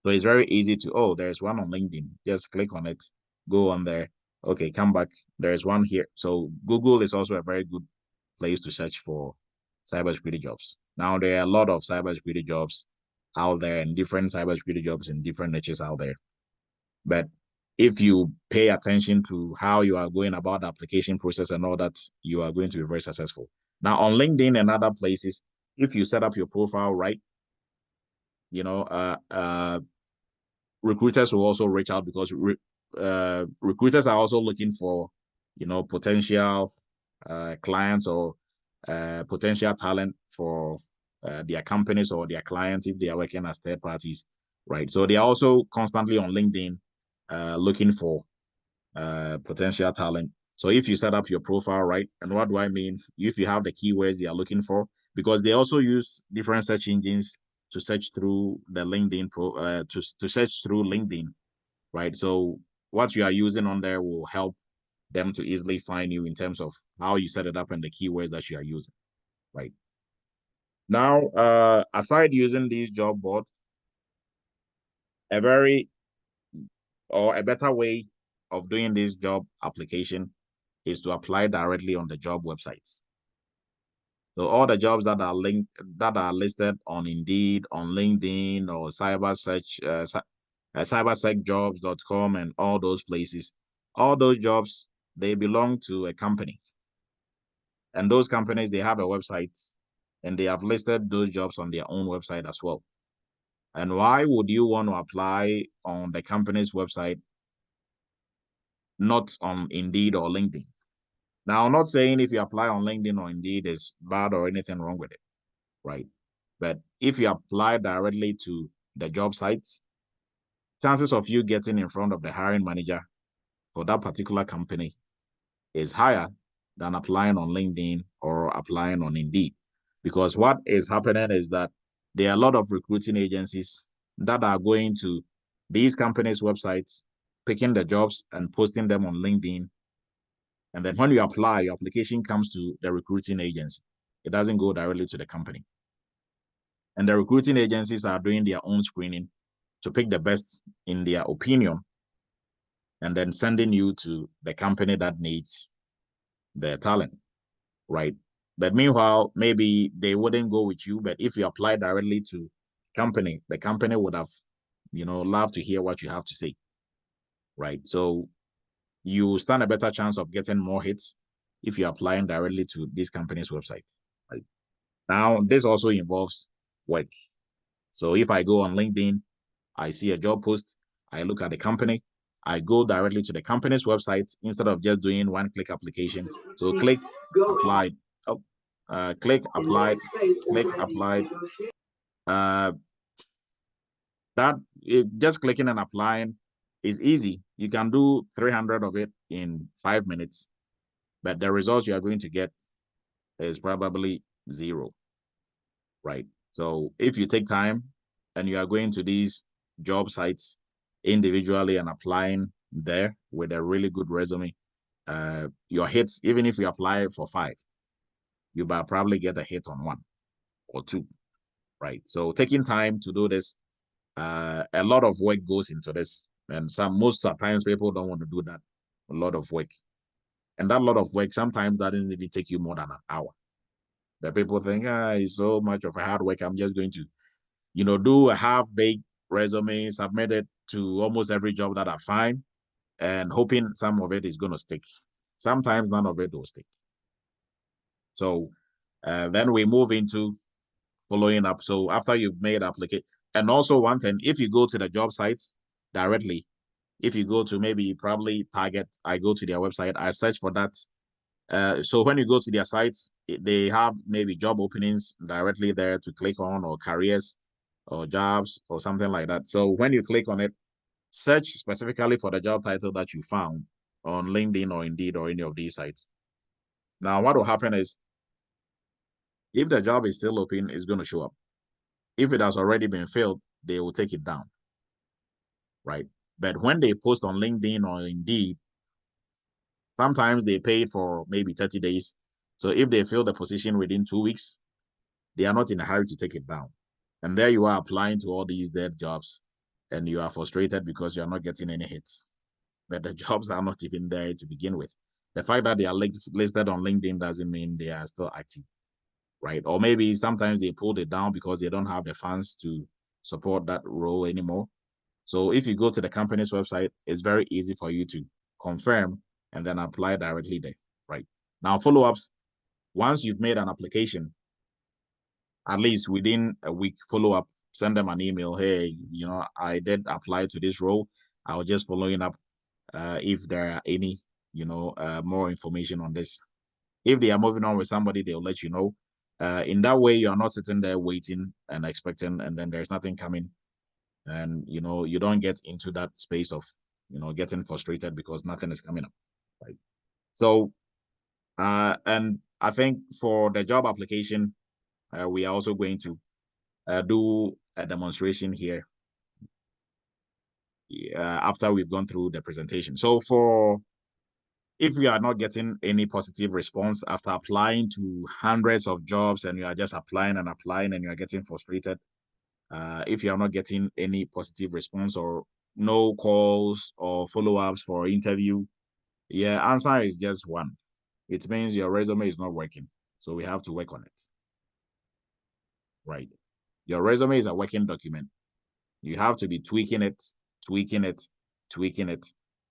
So it's very easy there's one on LinkedIn. Just click on it, go on there. Okay, come back. There's one here. So Google is also a very good place to search for cybersecurity jobs. Now there are a lot of cybersecurity jobs out there and different cybersecurity jobs in different niches out there. But if you pay attention to how you are going about the application process and all that, you are going to be very successful. Now on LinkedIn and other places, if you set up your profile right, you know, recruiters will also reach out because recruiters are also looking for, potential clients or potential talent for their companies or their clients if they are working as third parties, right? So they are also constantly on LinkedIn looking for potential talent. So if you set up your profile right, and what do I mean? If you have the keywords they are looking for, because they also use different search engines to search through the LinkedIn to search through LinkedIn, right? So what you are using on there will help them to easily find you in terms of how you set it up and the keywords that you are using, right? Now, aside using these job boards, a very or a better way of doing this job application is to apply directly on the job websites. So all the jobs that are linked that are listed on Indeed, on LinkedIn, or cybersecjobs.com and all those places, all those jobs they belong to a company, and those companies they have a website, and they have listed those jobs on their own website as well. And why would you want to apply on the company's website, not on Indeed or LinkedIn? Now, I'm not saying if you apply on LinkedIn or Indeed is bad or anything wrong with it, right? But if you apply directly to the job sites, chances of you getting in front of the hiring manager for that particular company is higher than applying on LinkedIn or applying on Indeed. Because what is happening is that there are a lot of recruiting agencies that are going to these companies' websites, picking the jobs and posting them on LinkedIn. And then when you apply, your application comes to the recruiting agency. It doesn't go directly to the company. And the recruiting agencies are doing their own screening to pick the best in their opinion and then sending you to the company that needs the talent, right? But meanwhile, maybe they wouldn't go with you. But if you apply directly to company, the company would have, loved to hear what you have to say, right? So you stand a better chance of getting more hits if you're applying directly to this company's website, right? Now, this also involves work. So if I go on LinkedIn, I see a job post, I look at the company, I go directly to the company's website instead of just doing one-click application. So click applied, oh, click applied, click applied. Uh, that just clicking and applying is easy. You can do 300 of it in 5 minutes, but the results you are going to get is probably zero, right? So if you take time and you are going to these job sites individually and applying there with a really good resume, your hits, even if you apply for 5, you will probably get a hit on 1 or 2, right? So taking time to do this, a lot of work goes into this. And most of the times people don't want to do that. A lot of work. And that lot of work sometimes that doesn't even take you more than an hour. The people think, it's so much of a hard work. I'm just going to do a half-baked resume, submit it to almost every job that I find, and hoping some of it is going to stick. Sometimes none of it will stick. So then we move into following up. So after you've made application, and also one thing, if you go to the job sites directly, if you go to maybe probably Target, I go to their website, I search for that. So when you go to their sites, they have maybe job openings directly there to click on, or careers or jobs or something like that. So when you click on it, search specifically for the job title that you found on LinkedIn or Indeed or any of these sites. Now, what will happen is if the job is still open, it's going to show up. If it has already been filled, they will take it down, right? But when they post on LinkedIn or Indeed, sometimes they pay for maybe 30 days. So if they fill the position within 2 weeks, they are not in a hurry to take it down. And there you are applying to all these dead jobs, and you are frustrated because you are not getting any hits. But the jobs are not even there to begin with. The fact that they are listed on LinkedIn doesn't mean they are still active, right? Or maybe sometimes they pulled it down because they don't have the funds to support that role anymore. So if you go to the company's website, it's very easy for you to confirm and then apply directly there, right? Now, follow-ups, once you've made an application, at least within a week, follow up, send them an email. Hey, I did apply to this role. I was just following up if there are any, more information on this. If they are moving on with somebody, they'll let you know. In that way, you are not sitting there waiting and expecting, and then there's nothing coming. And you don't get into that space of getting frustrated because nothing is coming up. Right. So and I think for the job application, we are also going to do a demonstration here after we've gone through the presentation. So if you are not getting any positive response after applying to hundreds of jobs and you are just applying and applying and you are getting frustrated, if you are not getting any positive response or no calls or follow-ups for interview, answer is just one. It means your resume is not working. So we have to work on it. Right. Your resume is a working document. You have to be tweaking it, tweaking it, tweaking it.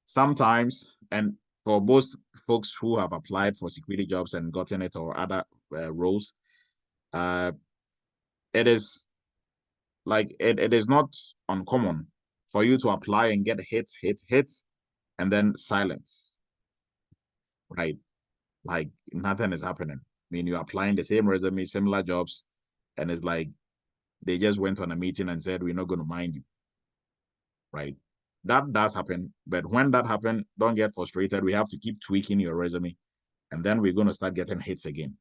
Sometimes, and for most folks who have applied for security jobs and gotten it or other roles, it is like it is not uncommon for you to apply and get hits, and then silence, right? Like nothing is happening. I mean, you're applying the same resume, similar jobs, and it's like they just went on a meeting and said, we're not going to mind you, right? That does happen. But when that happens, don't get frustrated. We have to keep tweaking your resume, and then we're going to start getting hits again.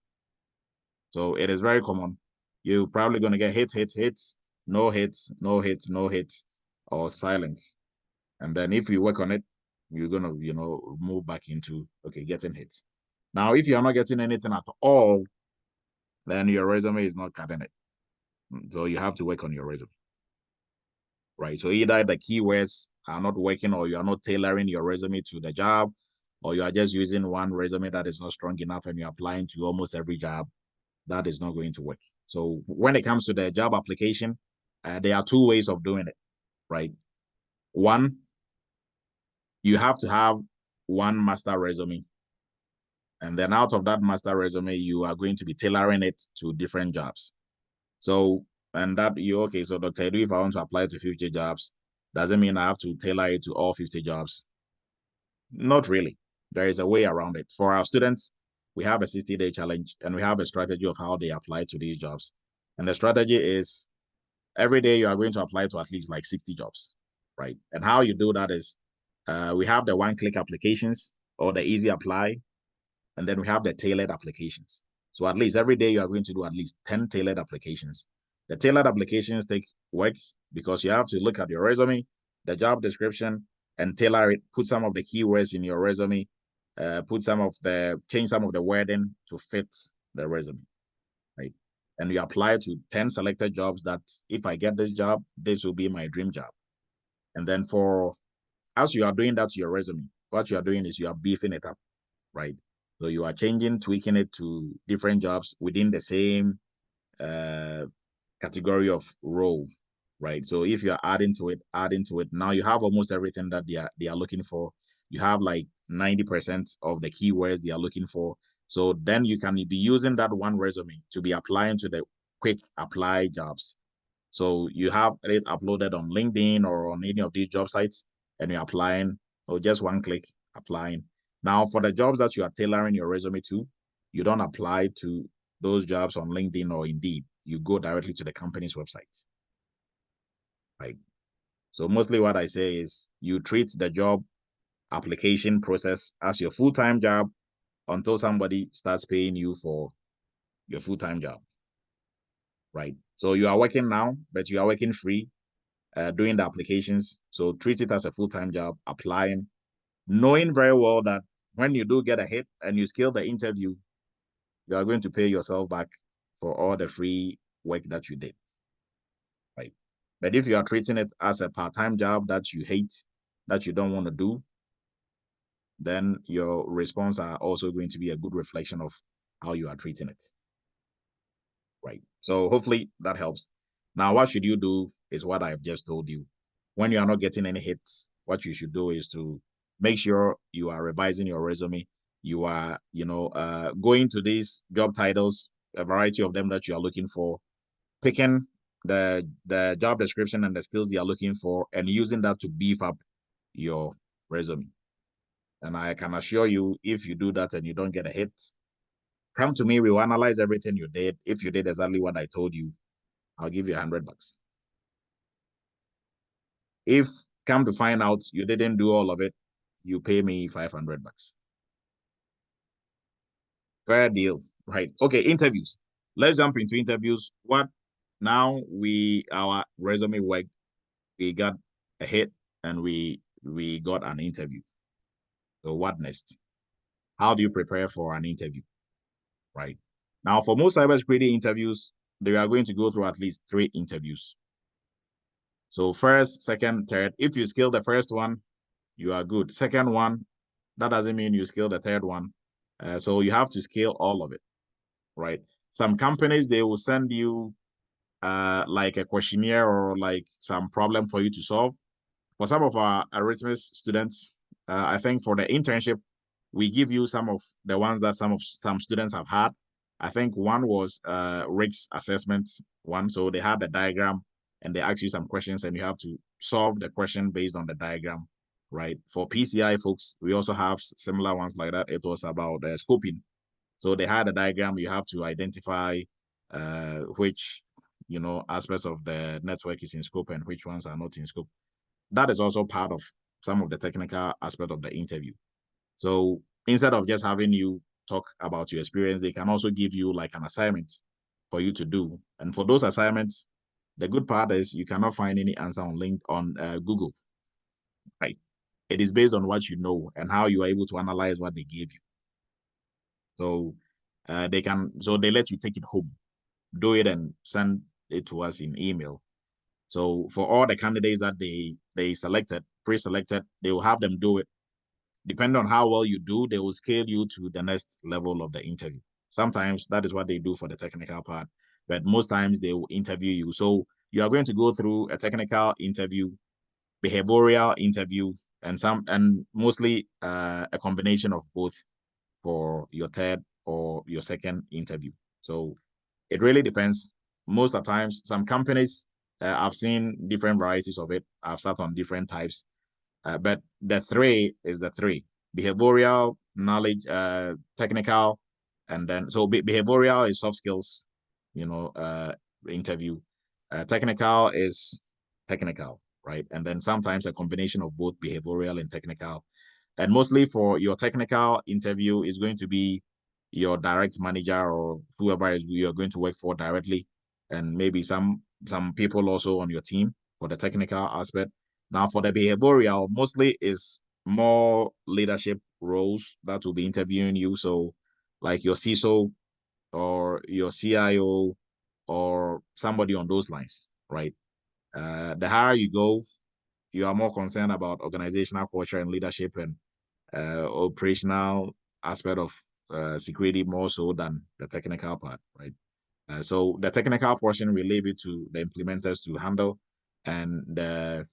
So it is very common. You're probably going to get hits, no hits, no hits, no hits, or silence. And then if you work on it, you're going to, move back into, okay, getting hits. Now, if you're not getting anything at all, then your resume is not cutting it. So you have to work on your resume, right? So either the keywords are not working or you are not tailoring your resume to the job, or you are just using one resume that is not strong enough and you're applying to almost every job. That is not going to work. So when it comes to the job application, there are two ways of doing it, right? One, you have to have one master resume. And then out of that master resume, you are going to be tailoring it to different jobs. So, and that okay, so Dr. Edu, if I want to apply to 50 jobs, doesn't mean I have to tailor it to all 50 jobs. Not really. There is a way around it. For our students, we have a 60-day challenge and we have a strategy of how they apply to these jobs. And the strategy is every day you are going to apply to at least like 60 jobs, right? And how you do that is we have the one-click applications or the easy apply, and then we have the tailored applications. So at least every day you are going to do at least 10 tailored applications. The tailored applications take work because you have to look at your resume, the job description, and tailor it, put some of the keywords in your resume, change some of the wording to fit the resume, right? And you apply to 10 selected jobs that if I get this job, this will be my dream job. And then as you are doing that to your resume, what you are doing is you are beefing it up, right? So you are tweaking it to different jobs within the same category of role, right? So if you're adding to it, now you have almost everything that they are looking for. You have like 90% of the keywords they are looking for. So then you can be using that one resume to be applying to the quick apply jobs. So you have it uploaded on LinkedIn or on any of these job sites, and you're applying, or just one click applying. Now, for the jobs that you are tailoring your resume to, you don't apply to those jobs on LinkedIn or Indeed. You go directly to the company's website, right? So mostly what I say is you treat the job application process as your full-time job until somebody starts paying you for your full-time job, right? So you are working now, but you are working free, doing the applications. So treat it as a full-time job, applying, knowing very well that when you do get a hit and you skill the interview, you are going to pay yourself back for all the free work that you did, right? But if you are treating it as a part-time job that you hate, that you don't want to do, then your response are also going to be a good reflection of how you are treating it, right? So hopefully that helps. Now, what should you do is what I've just told you. When you are not getting any hits, what you should do is to make sure you are revising your resume. You are, going to these job titles, a variety of them that you are looking for, picking the job description and the skills you are looking for, and using that to beef up your resume. And I can assure you, if you do that and you don't get a hit, Come to me, we will analyze everything you did. If you did exactly what I told you, I'll give you $100. If come to find out you didn't do all of it, you pay me $500. Fair deal, right? Okay, interviews. Let's jump into interviews. What now? Our resume work. We got a hit and we got an interview. So what next? How do you prepare for an interview? Right now, for most cybersecurity interviews, they are going to go through at least 3 interviews. So first, second, third. If you skill the first one, you are good. Second one, that doesn't mean you skill the third one. So you have to scale all of it, right? Some companies, they will send you like a questionnaire or like some problem for you to solve. For some of our Eretmis students, I think for the internship, we give you some of the ones that some students have had. I think one was risk assessment one. So they had the diagram and they ask you some questions and you have to solve the question based on the diagram, right? For PCI folks, we also have similar ones like that. It was about scoping. So they had a diagram. You have to identify which aspects of the network is in scope and which ones are not in scope. That is also part of some of the technical aspect of the interview. So instead of just having you talk about your experience, they can also give you like an assignment for you to do. And for those assignments, the good part is you cannot find any answer on Google, right? It is based on what you know and how you are able to analyze what they gave you. So they let you take it home, do it and send it to us in email. So for all the candidates that they selected, pre-selected, they will have them do it. Depending on how well you do, they will scale you to the next level of the interview. Sometimes that is what they do for the technical part, but most times they will interview you. So you are going to go through a technical interview, behavioral interview, and mostly a combination of both for your third or your second interview. So it really depends. Most of the times, some companies, I've seen different varieties of it. I've sat on different types. But the three is the three: behavioral, knowledge, technical, and then so behavioral is soft skills, interview. Technical is technical, right? And then sometimes a combination of both behavioral and technical. And mostly for your technical interview is going to be your direct manager or whoever is you're going to work for directly, and maybe some people also on your team for the technical aspect. Now, for the behavioral, mostly is more leadership roles that will be interviewing you. So, like your CISO or your CIO or somebody on those lines, right? The higher you go, you are more concerned about organizational culture and leadership and operational aspect of security more so than the technical part, right? So the technical portion we leave it to the implementers to handle, and the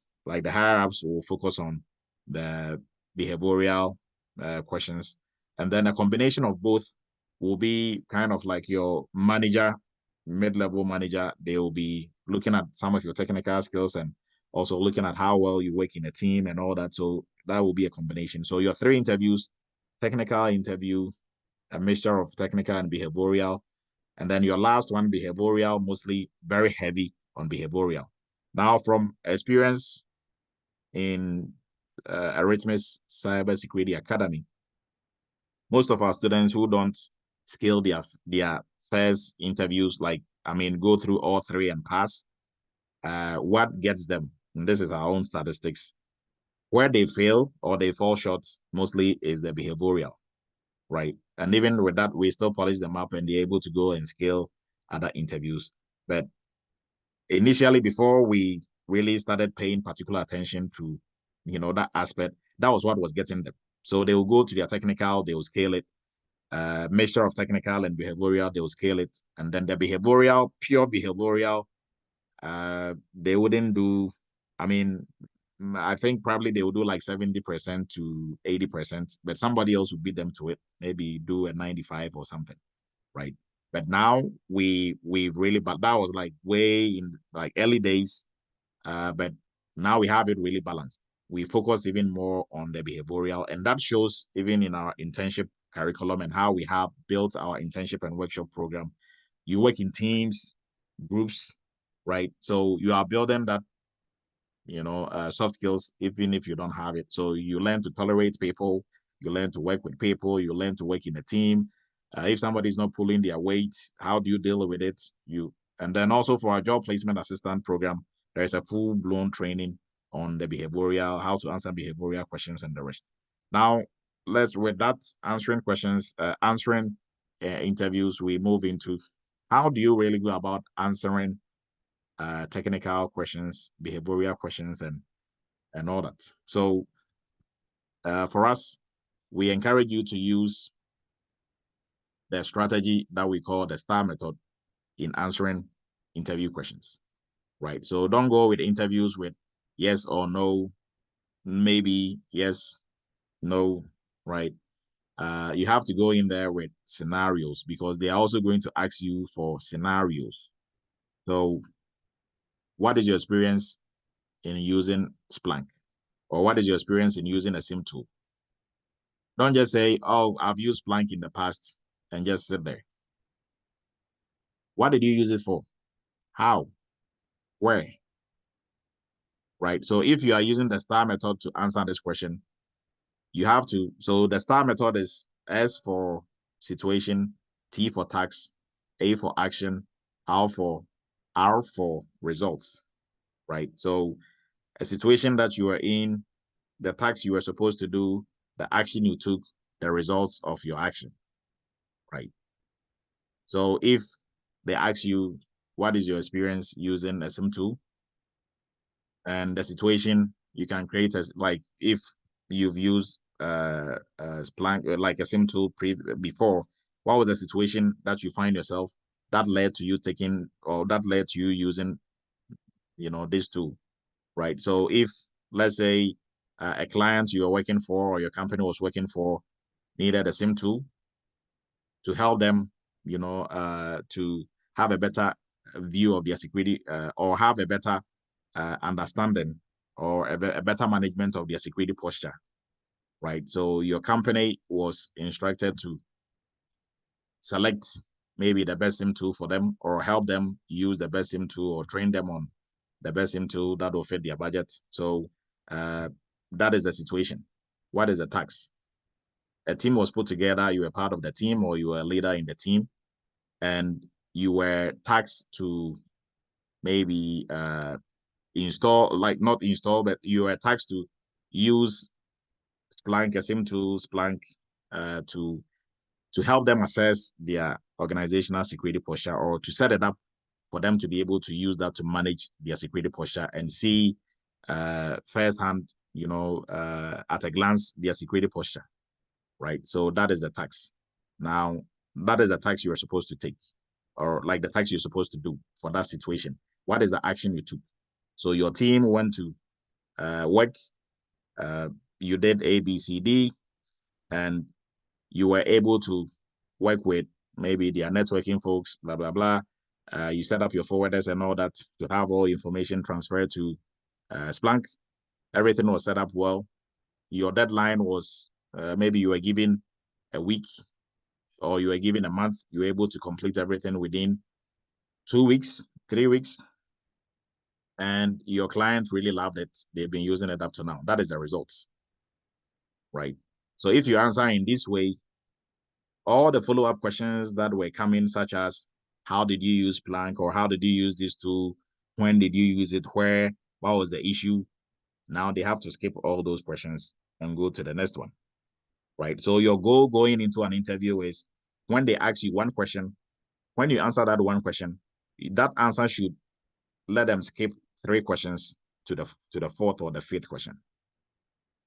higher ups will focus on the behavioral questions, and then a combination of both will be kind of like your manager, mid-level manager. They will be looking at some of your technical skills and also looking at how well you work in a team and all that. So that will be a combination. So your 3 interviews: technical interview, a mixture of technical and behavioral, and then your last one, behavioral, mostly very heavy on behavioral. Now, from experience in Eretmis Cybersecurity Academy, most of our students who don't scale their first interviews, go through all 3 and pass, what gets them, and this is our own statistics, where they fail or they fall short mostly is the behavioral, right? And even with that, we still polish them up and they're able to go and scale other interviews. But initially, before we really started paying particular attention to, that aspect, that was what was getting them. So they will go to their technical, they will scale it, mixture of technical and behavioral, they will scale it. And then the behavioral, pure behavioral, they wouldn't do, I mean, I think probably they would do like 70% to 80%, but somebody else would beat them to it, maybe do a 95 or something, right? But now we really, but that was like way in like early days. But now we have it really balanced. We focus even more on the behavioral, and that shows even in our internship curriculum and how we have built our internship and workshop program. You work in teams, groups, right? So you are building that, soft skills, even if you don't have it. So you learn to tolerate people, you learn to work with people, you learn to work in a team. If somebody's not pulling their weight, how do you deal with it? And then also for our job placement assistant program, there is a full-blown training on the behavioral, how to answer behavioral questions and the rest. Now, with that answering questions, answering interviews, we move into how do you really go about answering technical questions, behavioral questions, and all that. So for us, we encourage you to use the strategy that we call the STAR method in answering interview questions, right? So don't go with interviews with yes or no, maybe yes, no, right? You have to go in there with scenarios because they are also going to ask you for scenarios. So what is your experience in using Splunk? Or what is your experience in using a SIM tool? Don't just say, oh, I've used Splunk in the past and just sit there. What did you use it for? How? Where? Right? So if you are using the STAR method to answer this question, you have to. So the STAR method is S for situation, T for tax, A for action, R for results, right? So a situation that you are in, the tax you were supposed to do, the action you took, the results of your action, right? So if they ask you, what is your experience using a SIM tool? And the situation you can create as like if you've used Splunk like a SIM tool before, what was the situation that you find yourself that led to you taking or that led to you using this tool, right? So if let's say a client you are working for or your company was working for needed a SIM tool to help them, to have a better view of their security or have a better understanding or a better management of their security posture, right? So your company was instructed to select maybe the best SIM tool for them or help them use the best SIM tool or train them on the best SIM tool that will fit their budget. So that is the situation. What is the tax? A team was put together, you were part of the team or you were a leader in the team, and you were taxed to maybe install, like not install, but you were taxed to use Splunk, a SIM tool, Splunk, to help them assess their organizational security posture or to set it up for them to be able to use that to manage their security posture and see firsthand, at a glance, their security posture, right? So that is the tax. Now, that is the tax you are supposed to take, or like the tax you're supposed to do for that situation. What is the action you took? So your team went to work, you did A, B, C, D, and you were able to work with maybe their networking folks, blah, blah, blah. You set up your forwarders and all that to have all information transferred to Splunk. Everything was set up well. Your deadline was maybe you were given a week or you were given a month. You were able to complete everything within 2 weeks, 3 weeks. And your client really loved it. They've been using it up to now. That is the results, right? So if you answer in this way, all the follow-up questions that were coming, such as how did you use Splunk or how did you use this tool? When did you use it? Where? What was the issue? Now they have to skip all those questions and go to the next one, right? So your goal going into an interview is when they ask you one question, when you answer that one question, that answer should let them skip 3 questions to the fourth or the fifth question.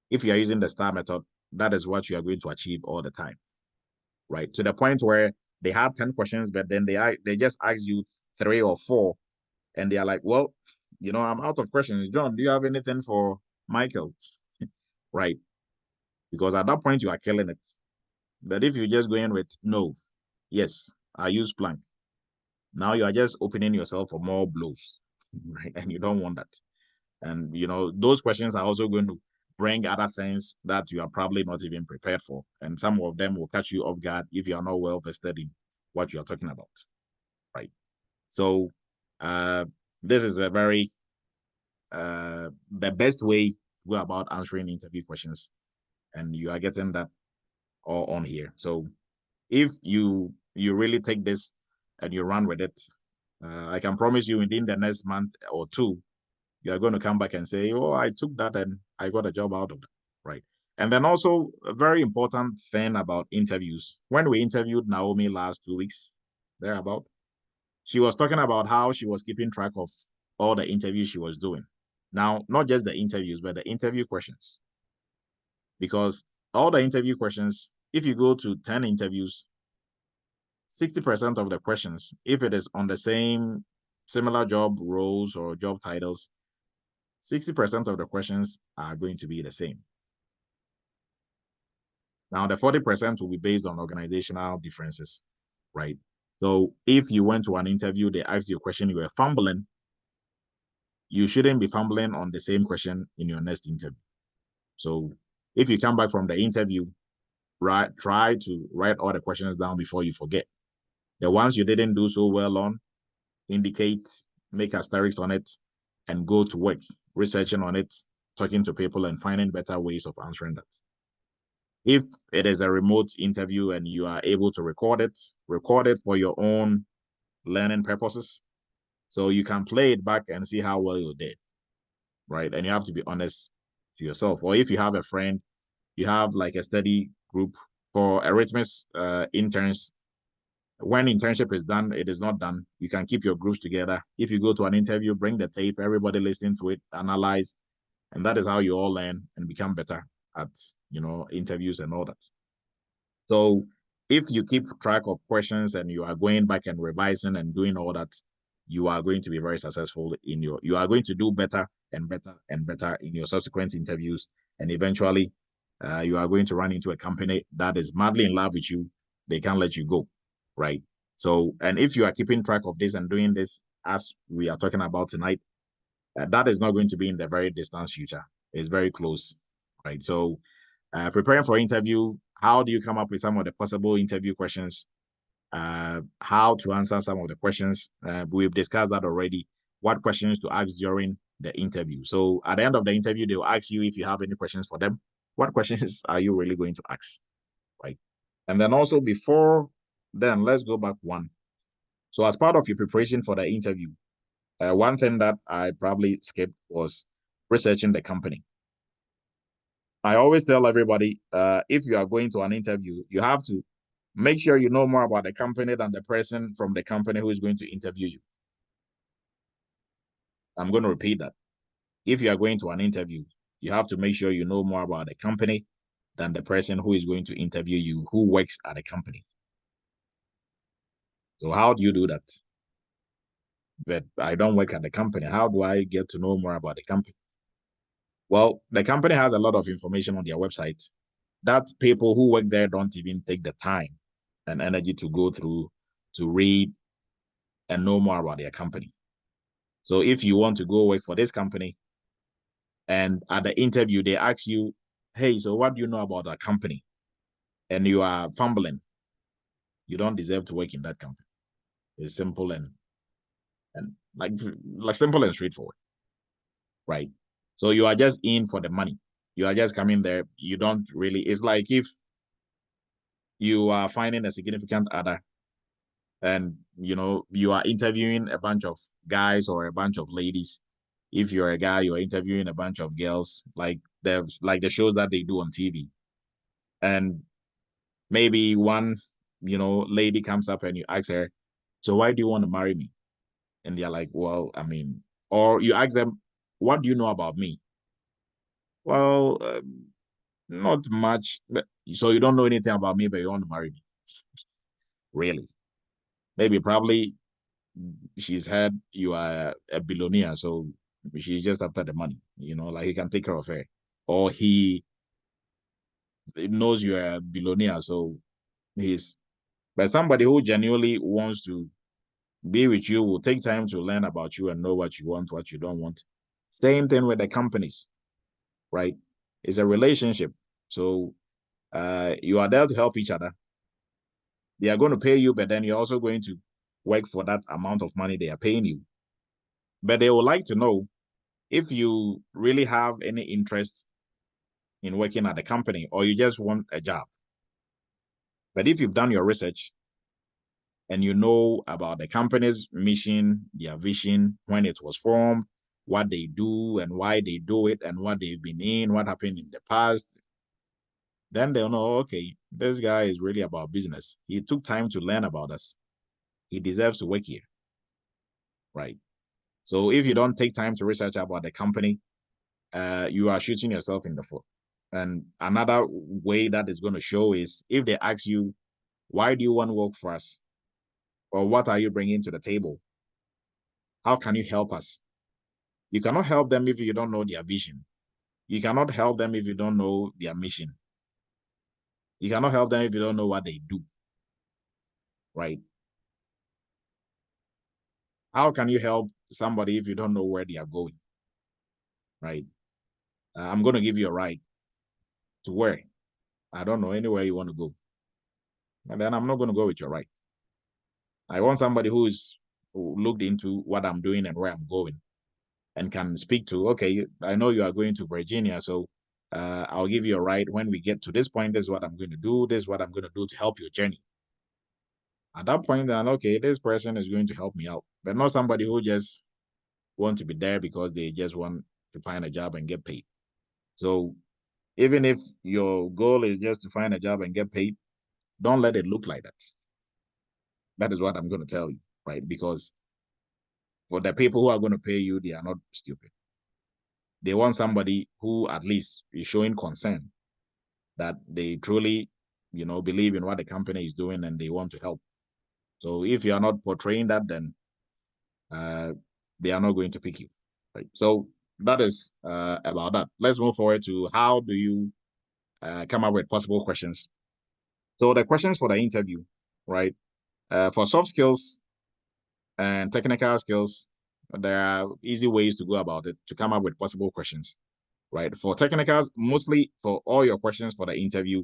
If you are using the STAR method, that is what you are going to achieve all the time, right? To the point where they have 10 questions, but then they just ask you 3 or 4, and they are like, well, I'm out of questions. John, do you have anything for Michael? Right? Because at that point you are killing it. But if you just go in with no, yes, I use Splunk. Now you are just opening yourself for more blows, right? And you don't want that. And those questions are also going to bring other things that you are probably not even prepared for. And some of them will catch you off guard if you are not well vested in what you are talking about, right? So this is a very the best way to go about answering interview questions, and you are getting that all on here. So if you really take this and you run with it, I can promise you within the next month or two, you are going to come back and say, "Oh, I took that and I got a job out of that," right? And then also a very important thing about interviews. When we interviewed Naomi last 2 weeks, thereabout, she was talking about how she was keeping track of all the interviews she was doing. Now, not just the interviews, but the interview questions. Because all the interview questions, if you go to 10 interviews, 60% of the questions, if it is on the same similar job roles or job titles, 60% of the questions are going to be the same. Now, the 40% will be based on organizational differences, right? So if you went to an interview, they asked you a question, you were fumbling, you shouldn't be fumbling on the same question in your next interview. So if you come back from the interview, try to write all the questions down before you forget. The ones you didn't do so well on, indicate, make asterisks on it, and go to work, researching on it, talking to people, and finding better ways of answering that. If it is a remote interview and you are able to record it for your own learning purposes. So you can play it back and see how well you did, right? And you have to be honest to yourself. Or if you have a friend, you have like a study group for Eretmis interns. When internship is done, it is not done. You can keep your groups together. If you go to an interview, bring the tape, everybody listen to it, analyze, and that is how you all learn and become better at interviews and all that. So if you keep track of questions and you are going back and revising and doing all that, you are going to be very successful you are going to do better and better and better in your subsequent interviews. And eventually, you are going to run into a company that is madly in love with you. They can't let you go, right? So, and if you are keeping track of this and doing this as we are talking about tonight, that is not going to be in the very distant future. It's very close, right? So, preparing for interview, how do you come up with some of the possible interview questions? How to answer some of the questions? We've discussed that already. What questions to ask during the interview? So at the end of the interview, they'll ask you if you have any questions for them. What questions are you really going to ask, right? And then also before then, let's go back one. So as part of your preparation for the interview, one thing that I probably skipped was researching the company. I always tell everybody, if you are going to an interview, you have to make sure you know more about the company than the person from the company who is going to interview you. I'm going to repeat that. If you are going to an interview, you have to make sure you know more about the company than the person who is going to interview you, who works at the company. So how do you do that? But I don't work at the company. How do I get to know more about the company? Well, the company has a lot of information on their website that people who work there don't even take the time and energy to go through to read and know more about their company. So if you want to go work for this company and at the interview they ask you, hey, so what do you know about that company? And you are fumbling, you don't deserve to work in that company. It's simple and like simple and straightforward, right? So you are just in for the money. You are just coming there. You don't really, it's like if you are finding a significant other and you are interviewing a bunch of guys or a bunch of ladies. If you're a guy, you're interviewing a bunch of girls, like the shows that they do on TV. And maybe one, lady comes up and you ask her, so why do you want to marry me? And they're like, well, I mean, or you ask them, what do you know about me? Well, not much. So you don't know anything about me, but you want to marry me? Really? Maybe probably she's heard you are a billionaire, so she's just after the money, like he can take care of her. Or he knows you're a billionaire, so he's but somebody who genuinely wants to be with you will take time to learn about you and know what you want, what you don't want. Same thing with the companies, right? It's a relationship. So you are there to help each other. They are going to pay you, but then you're also going to work for that amount of money they are paying you. But they would like to know if you really have any interest in working at the company or you just want a job. But if you've done your research and you know about the company's mission, their vision, when it was formed, what they do and why they do it and what they've been in, what happened in the past, then they'll know, okay, this guy is really about business. He took time to learn about us. He deserves to work here, right? So if you don't take time to research about the company, you are shooting yourself in the foot. And another way that is going to show is if they ask you, why do you want to work for us? Or what are you bringing to the table? How can you help us? You cannot help them if you don't know their vision. You cannot help them if you don't know their mission. You cannot help them if you don't know what they do, right? How can you help somebody if you don't know where they are going, right? I'm going to give you a ride to where? I don't know, anywhere you want to go. And then I'm not going to go with your ride. I want somebody who looked into what I'm doing and where I'm going and can speak to, okay, I know you are going to Virginia, so I'll give you a ride. When we get to this point, this is what I'm going to do. This is what I'm going to do to help your journey. At that point, then, okay, this person is going to help me out, but not somebody who just want to be there because they just want to find a job and get paid. So even if your goal is just to find a job and get paid, don't let it look like that. That is what I'm going to tell you, right? Because for the people who are going to pay you, they are not stupid. They want somebody who at least is showing concern that they truly, believe in what the company is doing and they want to help. So if you are not portraying that, then uh, they are not going to pick you. Right. So that is about that. Let's move forward to how do you come up with possible questions. So the questions for the interview, right? For soft skills and technical skills, there are easy ways to go about it to come up with possible questions, right? For technicals, mostly for all your questions for the interview,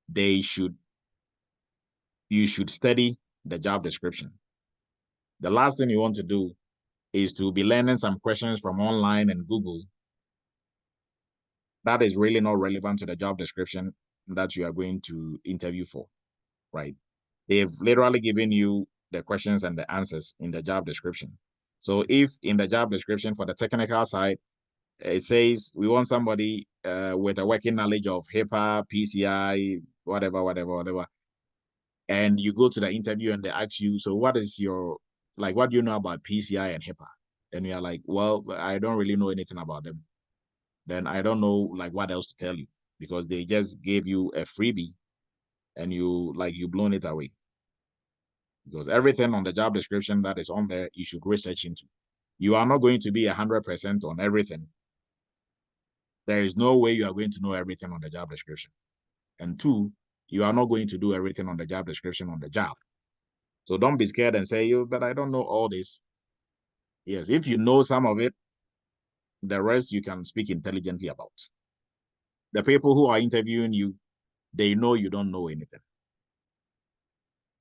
they should you should study the job description. The last thing you want to do is to be learning some questions from online and Google that is really not relevant to the job description that you are going to interview for, right? They've literally given you the questions and the answers in the job description. So if in the job description for the technical side, it says we want somebody with a working knowledge of HIPAA, PCI, whatever, and you go to the interview and they ask you, so what is your, like, what do you know about PCI and HIPAA? And you're like, well, I don't really know anything about them. Then I don't know like what else to tell you because they just gave you a freebie and you blown it away. Because everything on the job description that is on there, you should research into. You are not going to be 100% on everything. There is no way you are going to know everything on the job description. And two, you are not going to do everything on the job description on the job. So don't be scared and say, you, but I don't know all this. Yes, if you know some of it, the rest you can speak intelligently about. The people who are interviewing you, they know you don't know anything.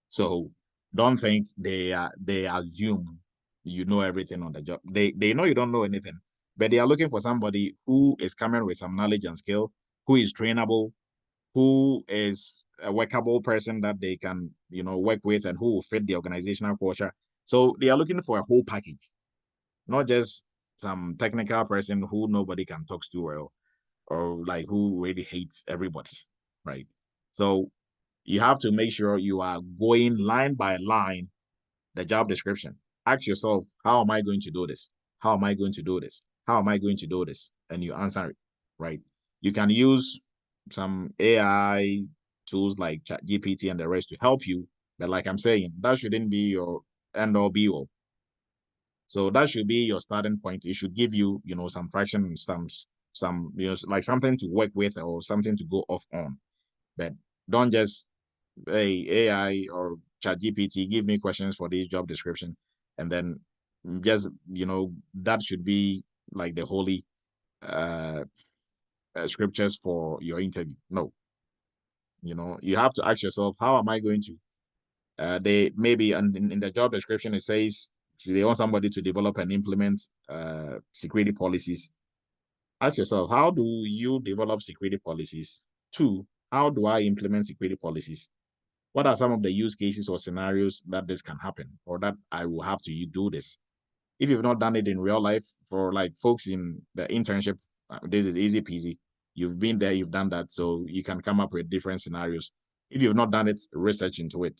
So don't think they assume you know everything on the job. They know you don't know anything, but they are looking for somebody who is coming with some knowledge and skill, who is trainable, who is a workable person that they can, work with and who will fit the organizational culture. So they are looking for a whole package, not just some technical person who nobody can talk to or like who really hates everybody, right? So you have to make sure you are going line by line the job description. Ask yourself, how am I going to do this? How am I going to do this? How am I going to do this? And you answer it, right? You can use some AI tools like ChatGPT and the rest to help you. But like I'm saying, that shouldn't be your end all be all. So that should be your starting point. It should give you, some fraction, some, like something to work with or something to go off on. But don't just, hey, AI or ChatGPT, give me questions for this job description. And then just, that should be like the holy, uh, scriptures for your interview. No, you have to ask yourself, how am I going to? They maybe in the job description it says they want somebody to develop and implement security policies. Ask yourself, how do you develop security policies? Two, how do I implement security policies? What are some of the use cases or scenarios that this can happen, or that I will have to do this? If you've not done it in real life, for like folks in the internship, this is easy peasy. You've been there, you've done that, so you can come up with different scenarios. If you've not done it, research into it.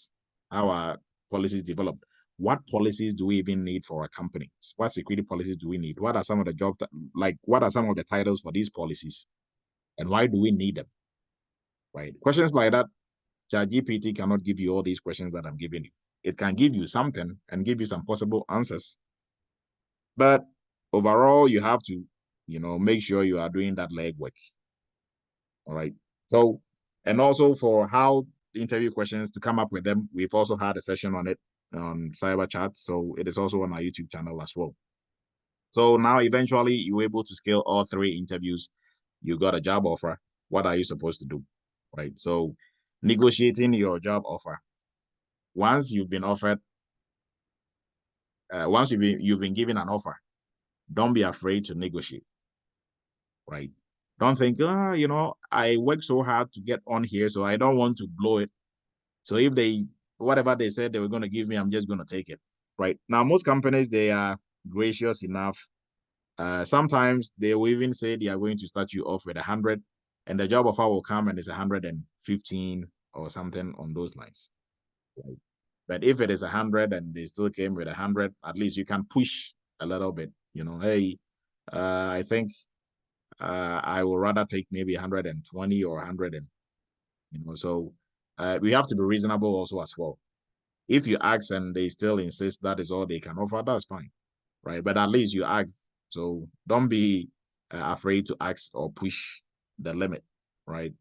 How are policies developed? What policies do we even need for a company? What security policies do we need? What are some of the what are some of the titles for these policies? And why do we need them? Right? Questions like that, ChatGPT cannot give you all these questions that I'm giving you. It can give you something and give you some possible answers. But overall, you have to, make sure you are doing that legwork. All right. So, and also for how the interview questions to come up with them, we've also had a session on it on Cyber Chat. So it is also on our YouTube channel as well. So now eventually you're able to scale all three interviews. You got a job offer. What are you supposed to do? Right. So negotiating your job offer. Once you've been offered, once you've been given an offer, don't be afraid to negotiate. Right. Don't think, I worked so hard to get on here, so I don't want to blow it. So if whatever they said they were going to give me, I'm just going to take it. Right. Now, most companies, they are gracious enough. Sometimes they will even say they are going to start you off with 100, and the job offer will come and it's 115 or something on those lines. Right. But if it is 100 and they still came with 100, at least you can push a little bit. Hey, I think I would rather take maybe 120 or 100, and so we have to be reasonable also as well. If you ask and they still insist that is all they can offer, that's fine, right? But at least you asked, so don't be afraid to ask or push the limit, right?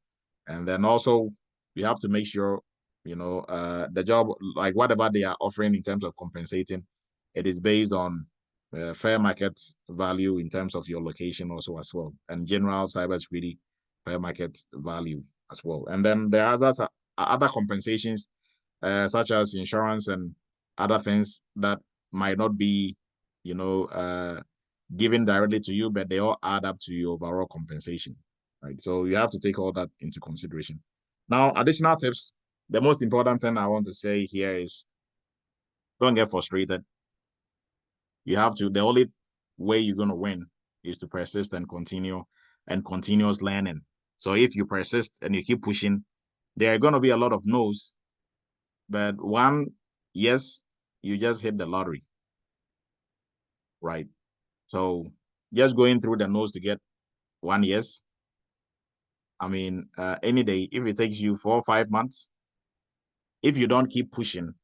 And then also you have to make sure the job, like whatever they are offering in terms of compensating, it is based on fair market value in terms of your location also as well, and general cybersecurity fair market value as well. And then there are other compensations such as insurance and other things that might not be, given directly to you, but they all add up to your overall compensation, right? So you have to take all that into consideration. Now, additional tips. The most important thing I want to say here is don't get frustrated. You have to, the only way you're going to win is to persist and continue and continuous learning. So if you persist and you keep pushing, there are going to be a lot of no's, but one yes, you just hit the lottery, right? So just going through the no's to get one yes. I mean, any day, if it takes you 4 or 5 months, if you don't keep pushing,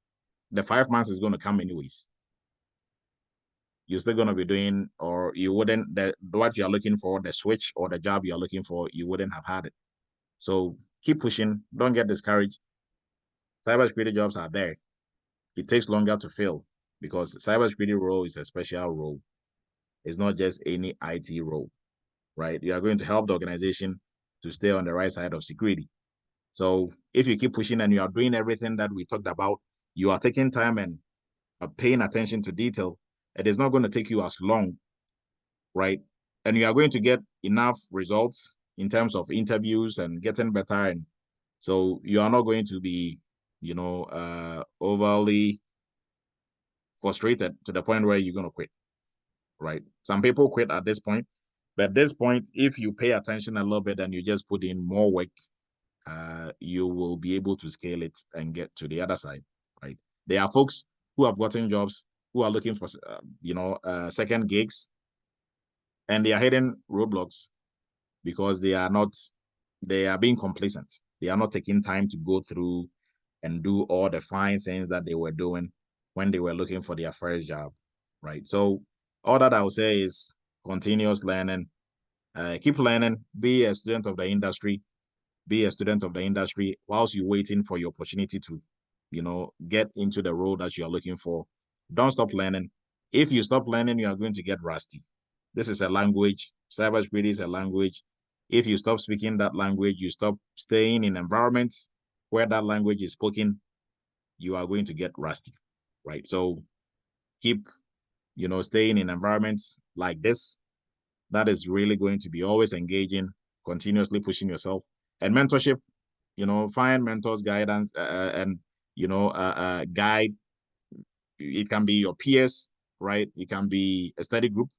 the 5 months is going to come anyways. You're still going to be doing, or you wouldn't, what you're looking for, the switch or the job you're looking for, you wouldn't have had it. So keep pushing. Don't get discouraged. Cybersecurity jobs are there. It takes longer to fill because cybersecurity role is a special role. It's not just any IT role, right? You are going to help the organization to stay on the right side of security. So if you keep pushing and you are doing everything that we talked about, you are taking time and paying attention to detail, it is not going to take you as long, right? And you are going to get enough results in terms of interviews and getting better. And so you are not going to be, overly frustrated to the point where you're going to quit, right? Some people quit at this point. But at this point, if you pay attention a little bit and you just put in more work, you will be able to scale it and get to the other side, right? There are folks who have gotten jobs who are looking for, second gigs, and they are hitting roadblocks because they are being complacent. They are not taking time to go through and do all the fine things that they were doing when they were looking for their first job, right? So all that I would say is continuous learning. Keep learning. Be a student of the industry. Be a student of the industry whilst you're waiting for your opportunity to, get into the role that you're looking for. Don't stop learning. If you stop learning, you are going to get rusty. This is a language. Cybersecurity is a language. If you stop speaking that language, you stop staying in environments where that language is spoken, you are going to get rusty, right? So keep, staying in environments like this. That is really going to be always engaging, continuously pushing yourself. And mentorship, find mentors, guidance, and, guide. It can be your peers, right? It can be a study group,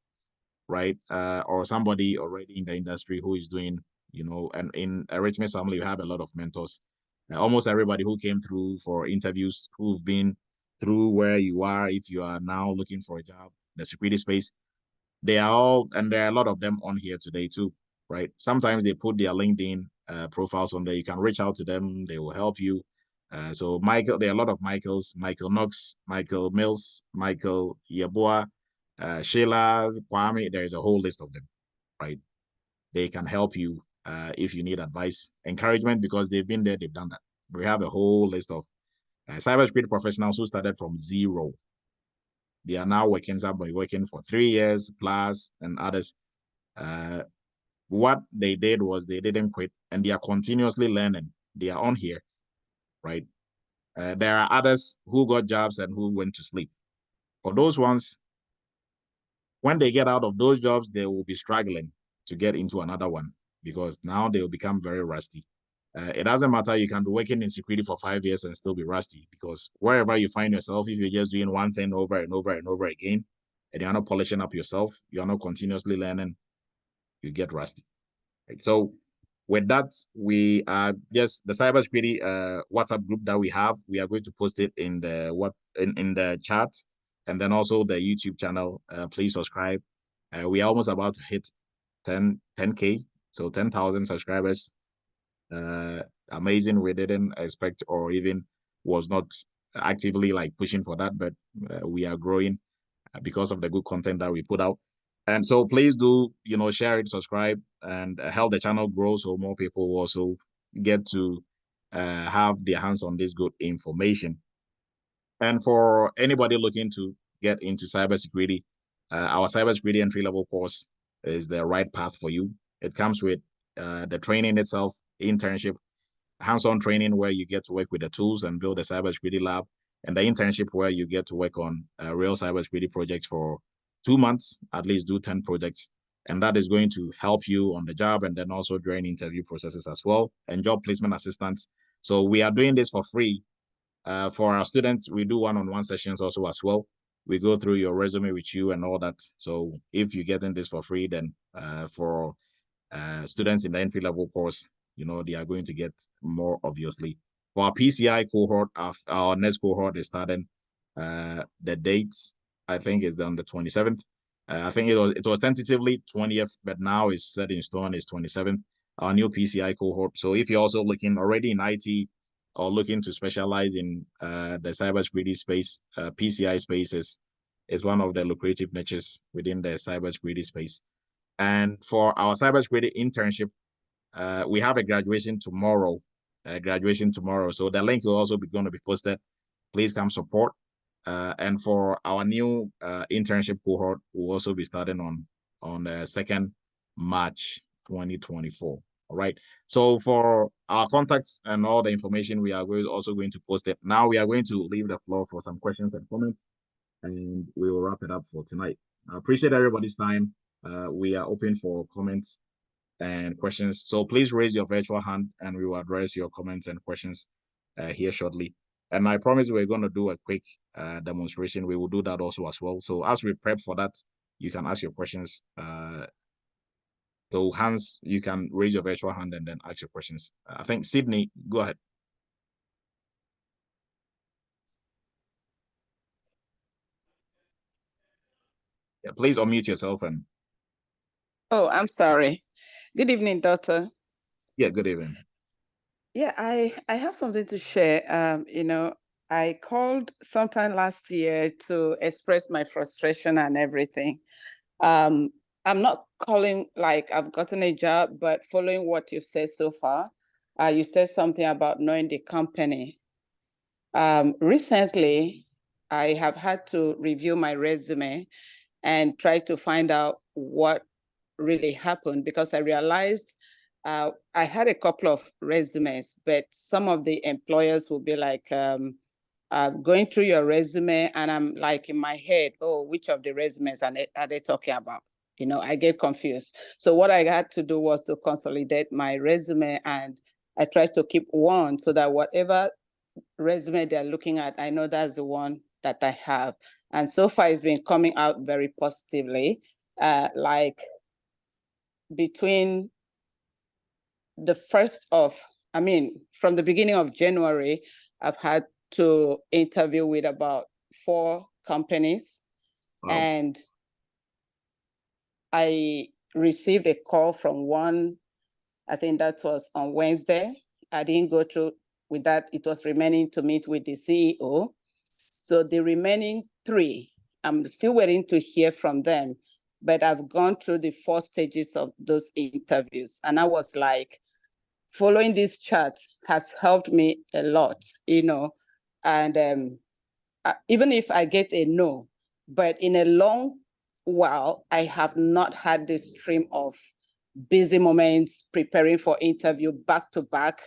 right? Or somebody already in the industry who is doing, and in Eretmis family, you have a lot of mentors. Almost everybody who came through for interviews, who've been through where you are, if you are now looking for a job, the security space, they are all, and there are a lot of them on here today too, right? Sometimes they put their LinkedIn profiles on there. You can reach out to them. They will help you. So Michael, there are a lot of Michaels, Michael Knox, Michael Mills, Michael Yeboah, Sheila, Kwame. There is a whole list of them, right? They can help you if you need advice, encouragement, because they've been there, they've done that. We have a whole list of cybersecurity professionals who started from zero. They are now working, somebody working for 3 years plus, and others. What they did was they didn't quit, and they are continuously learning. They are on here, right? There are others who got jobs and who went to sleep. For those ones, when they get out of those jobs, they will be struggling to get into another one because now they will become very rusty. It doesn't matter. You can be working in security for 5 years and still be rusty because wherever you find yourself, if you're just doing one thing over and over and over again, and you're not polishing up yourself, you're not continuously learning, you get rusty. Right? So with that, we are just the cybersecurity WhatsApp group that we have. We are going to post it in the chat, and then also the YouTube channel. Please subscribe. We are almost about to hit 10K, so 10,000 subscribers. Amazing. We didn't expect or even was not actively like pushing for that, but we are growing because of the good content that we put out. And so please do, share it, subscribe, and help the channel grow so more people will also get to have their hands on this good information. And for anybody looking to get into cybersecurity, our cybersecurity entry-level course is the right path for you. It comes with the training itself, internship, hands-on training where you get to work with the tools and build a cybersecurity lab, and the internship where you get to work on real cybersecurity projects for 2 months, at least do 10 projects. And that is going to help you on the job and then also during interview processes as well, and job placement assistance. So we are doing this for free. For our students, we do one-on-one sessions also as well. We go through your resume with you and all that. So if you're getting this for free, then for students in the entry-level course, they are going to get more, obviously. For our PCI cohort, our next cohort is starting. The dates, I think, is on the 27th. I think it was tentatively 20th, but now it's set in stone, is 27th, our new PCI cohort. So if you're also looking already in IT or looking to specialize in the cybersecurity space, PCI space is one of the lucrative niches within the cybersecurity space. And for our cybersecurity internship, we have a graduation tomorrow. So the link will also be going to be posted. Please come support. And for our new internship cohort, we'll also be starting on the 2nd March 2024. All right. So for our contacts and all the information, we are also going to post it. Now we are going to leave the floor for some questions and comments, and we will wrap it up for tonight. I appreciate everybody's time. We are open for comments and questions. So please raise your virtual hand and we will address your comments and questions here shortly. And I promise we're going to do a quick demonstration. We will do that also as well. So as we prep for that, you can ask your questions. So Hans, you can raise your virtual hand and then ask your questions. I think Sydney, go ahead. Yeah, please unmute yourself and. Oh, I'm sorry. Good evening, Doctor. Yeah, good evening. Yeah, I have something to share. I called sometime last year to express my frustration and everything. I'm not calling like I've gotten a job, but following what you've said so far, you said something about knowing the company. Recently, I have had to review my resume and try to find out what really happened because I realized I had a couple of resumes, but some of the employers will be like, going through your resume, and I'm like in my head, oh, which of the resumes are they talking about? You know, I get confused. So what I had to do was to consolidate my resume, and I tried to keep one so that whatever resume they're looking at, I know that's the one that I have. And so far it's been coming out very positively. Like between the from the beginning of January, I've had to interview with about 4 companies. Wow. And I received a call from one, I think that was on Wednesday. I didn't go through with that. It was remaining to meet with the CEO. So the remaining 3, I'm still waiting to hear from them, but I've gone through the 4 stages of those interviews. And I was like, following this chat has helped me a lot, you know, and even if I get a no, but in a long while, I have not had this stream of busy moments preparing for interview back to back.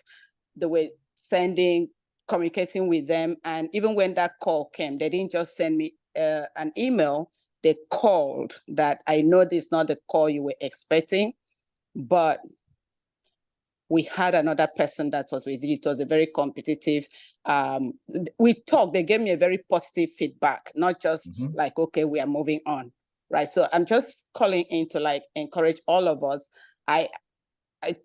They were sending, communicating with them. And even when that call came, they didn't just send me an email, they called that I know this is not the call you were expecting, but we had another person that was with you. It was a very competitive. We talked, they gave me a very positive feedback, not just like, okay, we are moving on, right? So I'm just calling in to like encourage all of us.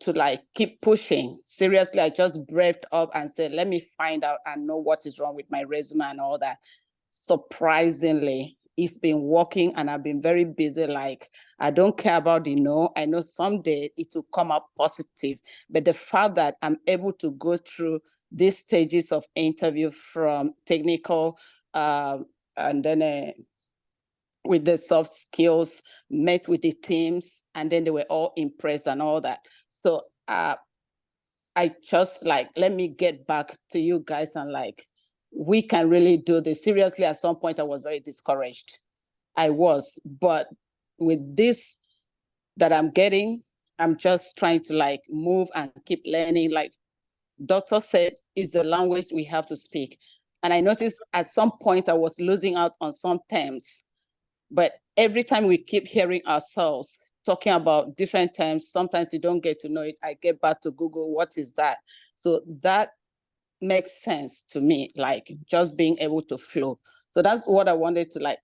To like keep pushing. Seriously, I just braved up and said, let me find out and know what is wrong with my resume and all that. Surprisingly, it's been working, and I've been very busy. Like, I don't care about the no. I know someday it will come up positive. But the fact that I'm able to go through these stages of interview, from technical and then with the soft skills, met with the teams, and then they were all impressed and all that. So I just like, let me get back to you guys, and like, we can really do this. Seriously, at some point I was very discouraged. I was, but with this that I'm getting, I'm just trying to like move and keep learning. Like doctor said, is the language we have to speak. And I noticed at some point I was losing out on some terms, but every time we keep hearing ourselves talking about different terms, sometimes we don't get to know it. I get back to Google, what is that? So that makes sense to me, like just being able to flow. So that's what I wanted to like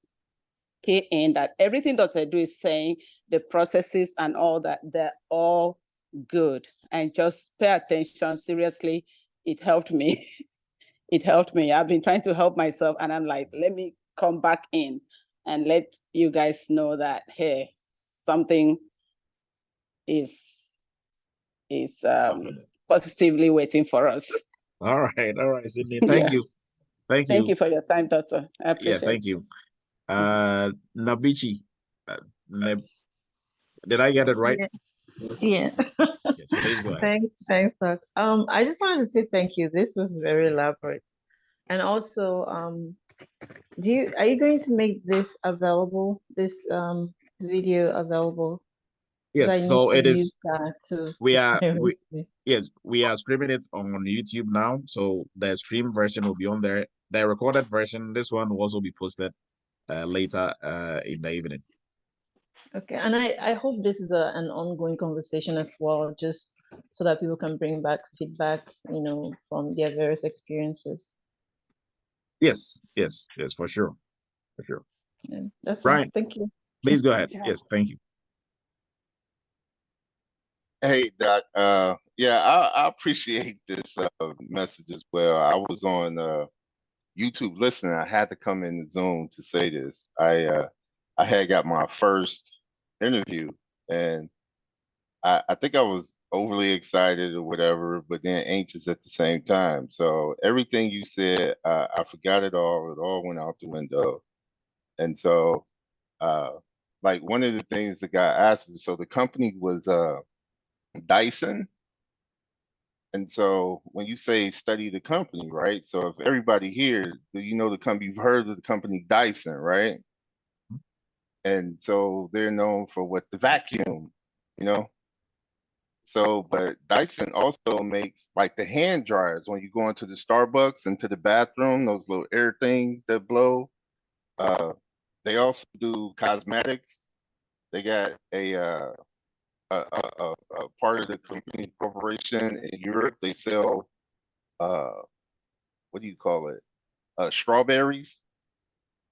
key in, that everything that I do is saying, the processes and all that, they're all good. And just pay attention. Seriously, it helped me. It helped me. I've been trying to help myself, and I'm like, let me come back in and let you guys know that, hey, something is positively waiting for us. All right, Sydney. Thank you. Thank Thank you. you for your time, doctor. I appreciate it. Thank you. Nabichi, did I get it right? Yeah. Yes, please go ahead. Thanks, Doc. I just wanted to say thank you. This was very elaborate. And also, are you going to make this available, this video available? I Yes, need so to it use is. that to We are prepare. yes, we are streaming it on YouTube now. So the stream version will be on there. The recorded version, this one will also be posted later in the evening. Okay, and I hope this is an ongoing conversation as well, just so that people can bring back feedback, from their various experiences. Yes, for sure. Yeah, that's all. Brian, Thank you. please go ahead. Yeah. Yes, thank you. Hey, Doc. I appreciate this message as well. I was on YouTube listening. I had to come in the Zoom to say this. I had got my first interview, and I think I was overly excited or whatever, but then anxious at the same time. So everything you said, I forgot it all. It all went out the window. And so, like one of the things the guy asked, so the company was Dyson. And so when you say study the company, right? So if everybody here, do you know the company, you've heard of the company Dyson, right? And so they're known for what, the vacuum, you know? So, but Dyson also makes like the hand dryers when you go into the Starbucks into the bathroom, those little air things that blow. Uh, they also do cosmetics. They got a part of the company corporation in Europe. They sell what do you call it? Strawberries,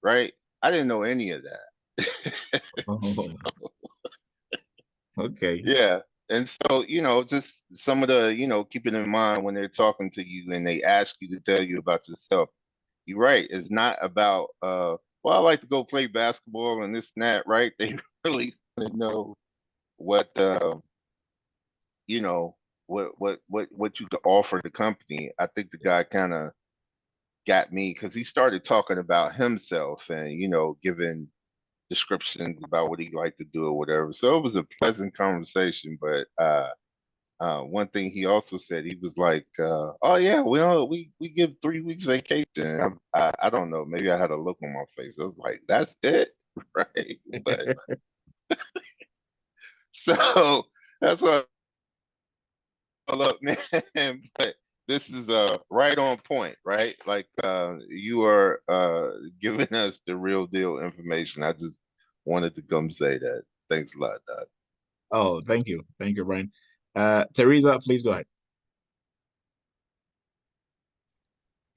right? I didn't know any of that. Oh, okay. Yeah. And so, just some of the, keeping in mind when they're talking to you and they ask you to tell you about yourself. You're right. It's not about well, I like to go play basketball and this and that, right? They really want to know what you know, what you could offer the company. I think the guy kind of got me because he started talking about himself and, giving descriptions about what he liked to do or whatever. So it was a pleasant conversation, but one thing he also said, he was like, "Oh yeah, we give 3 weeks vacation." I don't know, maybe I had a look on my face. I was like, "That's it, right?" But so that's what look, man. But this is right on point, right? Like you are giving us the real deal information. I just wanted to come say that. Thanks a lot, Doc. Oh, thank you. Thank you, Brian. Teresa, please go ahead.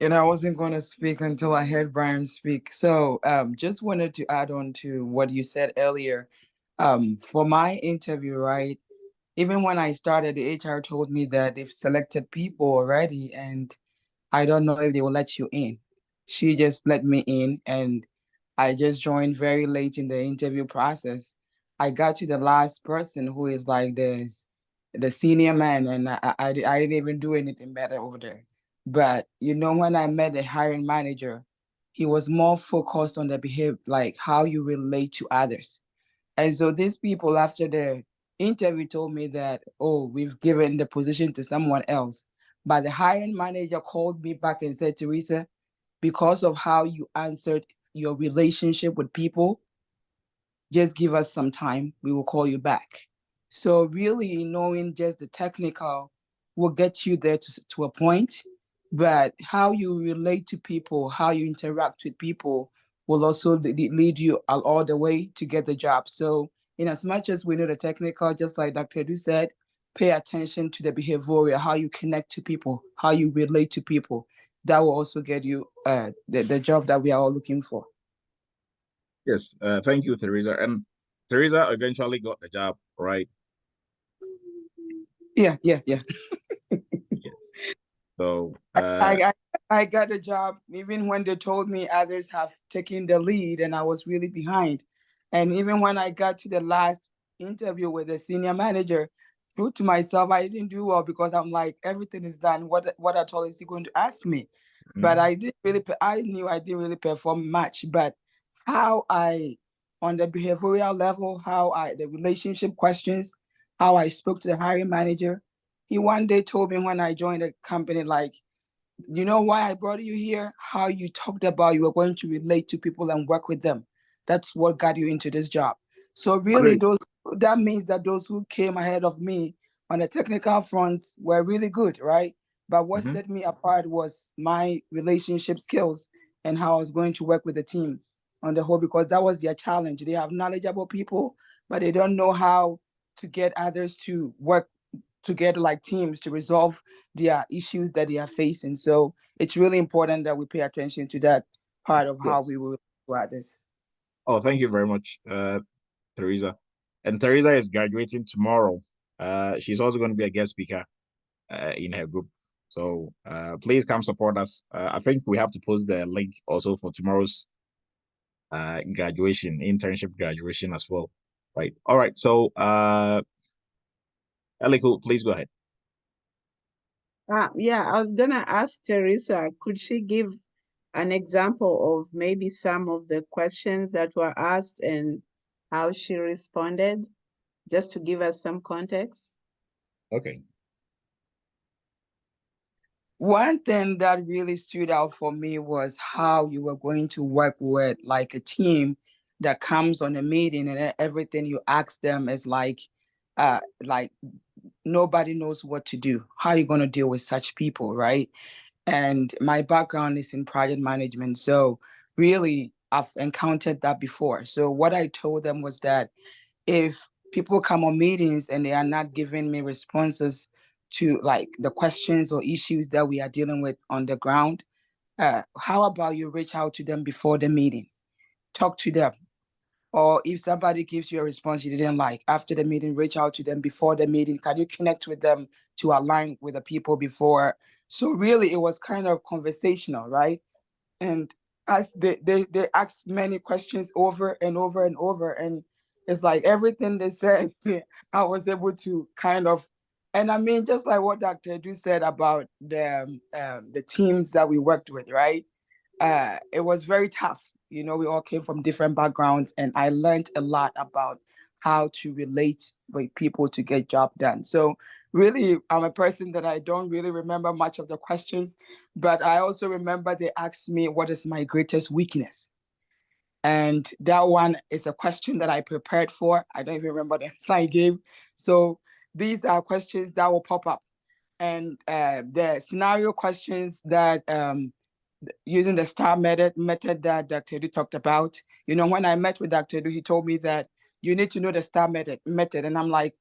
I wasn't going to speak until I heard Brian speak. So just wanted to add on to what you said earlier. For my interview, right? Even when I started, the HR told me that they've selected people already and I don't know if they will let you in. She just let me in and I just joined very late in the interview process. I got to the last person who is like the senior man and I didn't even do anything better over there. But when I met the hiring manager, he was more focused on the behavior, like how you relate to others. And so these people after the interview told me that, oh, we've given the position to someone else. But the hiring manager called me back and said, Teresa, because of how you answered your relationship with people, just give us some time. We will call you back. So really knowing just the technical will get you there to a point, but how you relate to people, how you interact with people will also lead you all the way to get the job. So in as much as we know the technical, just like Dr. Edu said, pay attention to the behavioral, how you connect to people, how you relate to people. That will also get you the job that we are all looking for. Yes, thank you, Teresa. And Teresa eventually got the job, right? Yeah. Yes. So I got a job even when they told me others have taken the lead and I was really behind. And even when I got to the last interview with the senior manager, true to myself, I didn't do well because I'm like, everything is done. What at all is he going to ask me? But I knew I didn't really perform much. But how on the behavioral level, the relationship questions, how I spoke to the hiring manager, he one day told me when I joined the company, like, you know why I brought you here? How you talked about you were going to relate to people and work with them. That's what got you into this job. So really that means that those who came ahead of me on the technical front were really good, right? But what set me apart was my relationship skills and how I was going to work with the team on the whole, because that was their challenge. They have knowledgeable people, but they don't know how to get others to work together like teams to resolve their issues that they are facing. So it's really important that we pay attention to that part of how we will do others. Oh, thank you very much, Teresa. And Teresa is graduating tomorrow. She's also going to be a guest speaker in her group. So please come support us. I think we have to post the link also for tomorrow's internship graduation as well. Right. All right. So Eliku, please go ahead. Yeah, I was gonna ask Teresa, could she give an example of maybe some of the questions that were asked and how she responded, just to give us some context? Okay. One thing that really stood out for me was how you were going to work with like a team that comes on a meeting and everything you ask them is like nobody knows what to do. How are you going to deal with such people, right? And my background is in project management. So really, I've encountered that before. So what I told them was that if people come on meetings and they are not giving me responses to like the questions or issues that we are dealing with on the ground, how about you reach out to them before the meeting? Talk to them. Or if somebody gives you a response you didn't like after the meeting, reach out to them before the meeting. Can you connect with them to align with the people before? So really, it was kind of conversational, right? And as they asked many questions over and over and over, and it's like everything they said, I was able to kind of, and I mean, just like what Dr. Edu said about the teams that we worked with, right? It was very tough. You know, we all came from different backgrounds, and I learned a lot about how to relate with people to get job done. So really, I'm a person that I don't really remember much of the questions, but I also remember they asked me, what is my greatest weakness? And that one is a question that I prepared for. I don't even remember the answer I gave. So these are questions that will pop up. And the scenario questions that using the STAR method that Dr. Edu talked about. You know, when I met with Dr. Edu, he told me that you need to know the STAR method. And I'm like,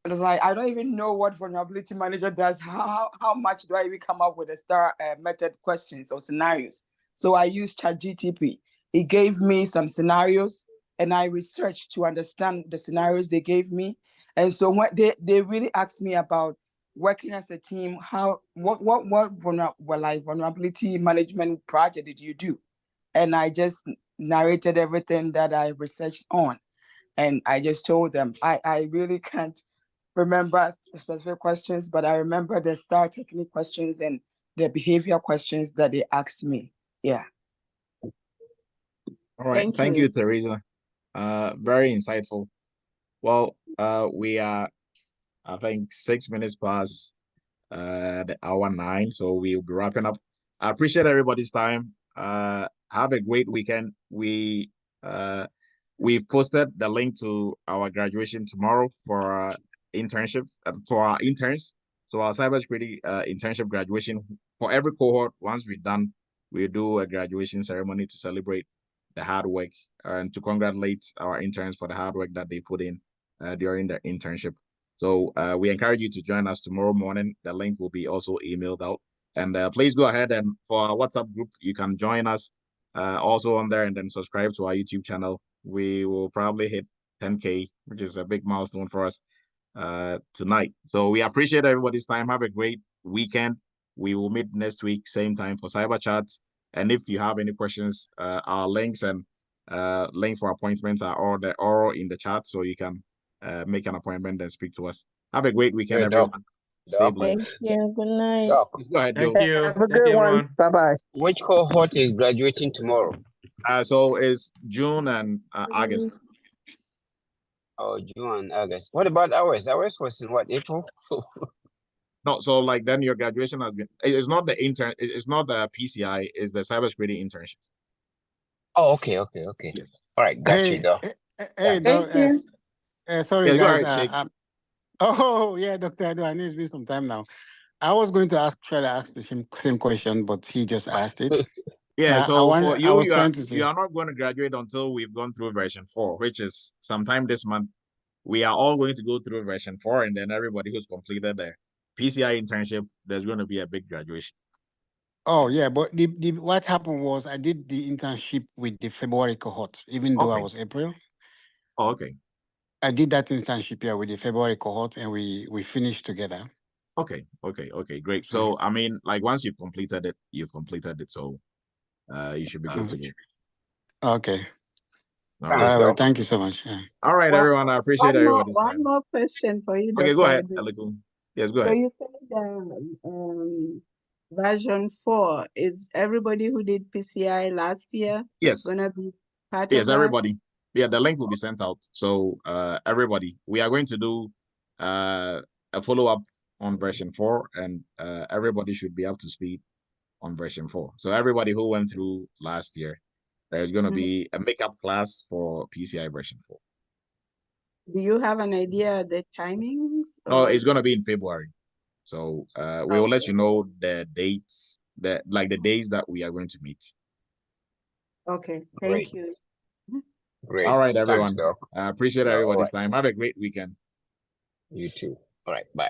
it was like, I don't even know what vulnerability manager does. How much do I even come up with the STAR method questions or scenarios? So I used ChatGTP. It gave me some scenarios and I researched to understand the scenarios they gave me. And so when they really asked me about working as a team, what vulnerability management project did you do? And I just narrated everything that I researched on. And I just told them, I really can't remember specific questions, but I remember the STAR technique questions and the behavior questions that they asked me. Yeah. All right. Thank you, Teresa. Very insightful. Well, we are, I think, 6 minutes past the hour 9, so we'll be wrapping up. I appreciate everybody's time. Have a great weekend. We've posted the link to our graduation tomorrow for our internship for our interns. So our cybersecurity internship graduation for every cohort. Once we're done, we'll do a graduation ceremony to celebrate the hard work and to congratulate our interns for the hard work that they put in during their internship. So we encourage you to join us tomorrow morning. The link will be also emailed out. And please go ahead and for our WhatsApp group, you can join us also on there and then subscribe to our YouTube channel. We will probably hit 10K, which is a big milestone for us tonight. So we appreciate everybody's time. Have a great weekend. We will meet next week, same time for Cyber Chats. And if you have any questions, our links and link for appointments are all in the chat, so you can make an appointment and speak to us. Have a great weekend, Hey, everyone. Doc. Stay Doc. blessed. Thank you. Good night. Doc, Go ahead, Joe. Thank you. Have a Thank good you, one. everyone. Bye-bye. which cohort is graduating tomorrow? So it's June and August. Oh, June and August. What about ours? Ours was in what, April? No, so like then your graduation has been. It's not the intern. It's not the PCI. It's the cybersecurity internship. Oh, okay. Yes. All right, got you, though. Hey, Thank you. sorry, Yeah, go guys. ahead, Shake. Oh, yeah, Dr. Edu, I know it's been some time now. I was going to try to ask the same question, but he just asked it. Yeah, so for I you, was you are trying to say. not going to graduate until we've gone through version 4, which is sometime this month. We are all going to go through version 4, and then everybody who's completed their PCI internship, there's going to be a big graduation. Oh, yeah, but the what happened was I did the internship with the February cohort, even though I Okay. was April. Oh, okay. I did that internship here with the February cohort, and we finished together. Okay, great. So I mean, like once you've completed it, you've completed it. So you should be good to go. Okay. All Thanks, right. Doc. Thank you so much. Yeah. All right, everyone. I appreciate everybody's One time. more question for you, Okay, Dr. go ahead, Edu. Eliku. Yes, go So ahead. you said version 4 is everybody who did PCI last year Yes. gonna be part Yes, of that? everybody. Yeah, the link will be sent out. So everybody, we are going to do a follow-up on version 4, and everybody should be up to speed on version 4. So everybody who went through last year, there's going to be a makeup class for PCI version 4. Do you have an idea of the timings No, it's gonna be in February. So we will let you know the dates, the days that we are going to meet. Okay, Great. thank you. Great. All right, Thanks, everyone. Doc. I appreciate Yeah, all everybody's right. time. Have a great weekend. You too. All right. Bye.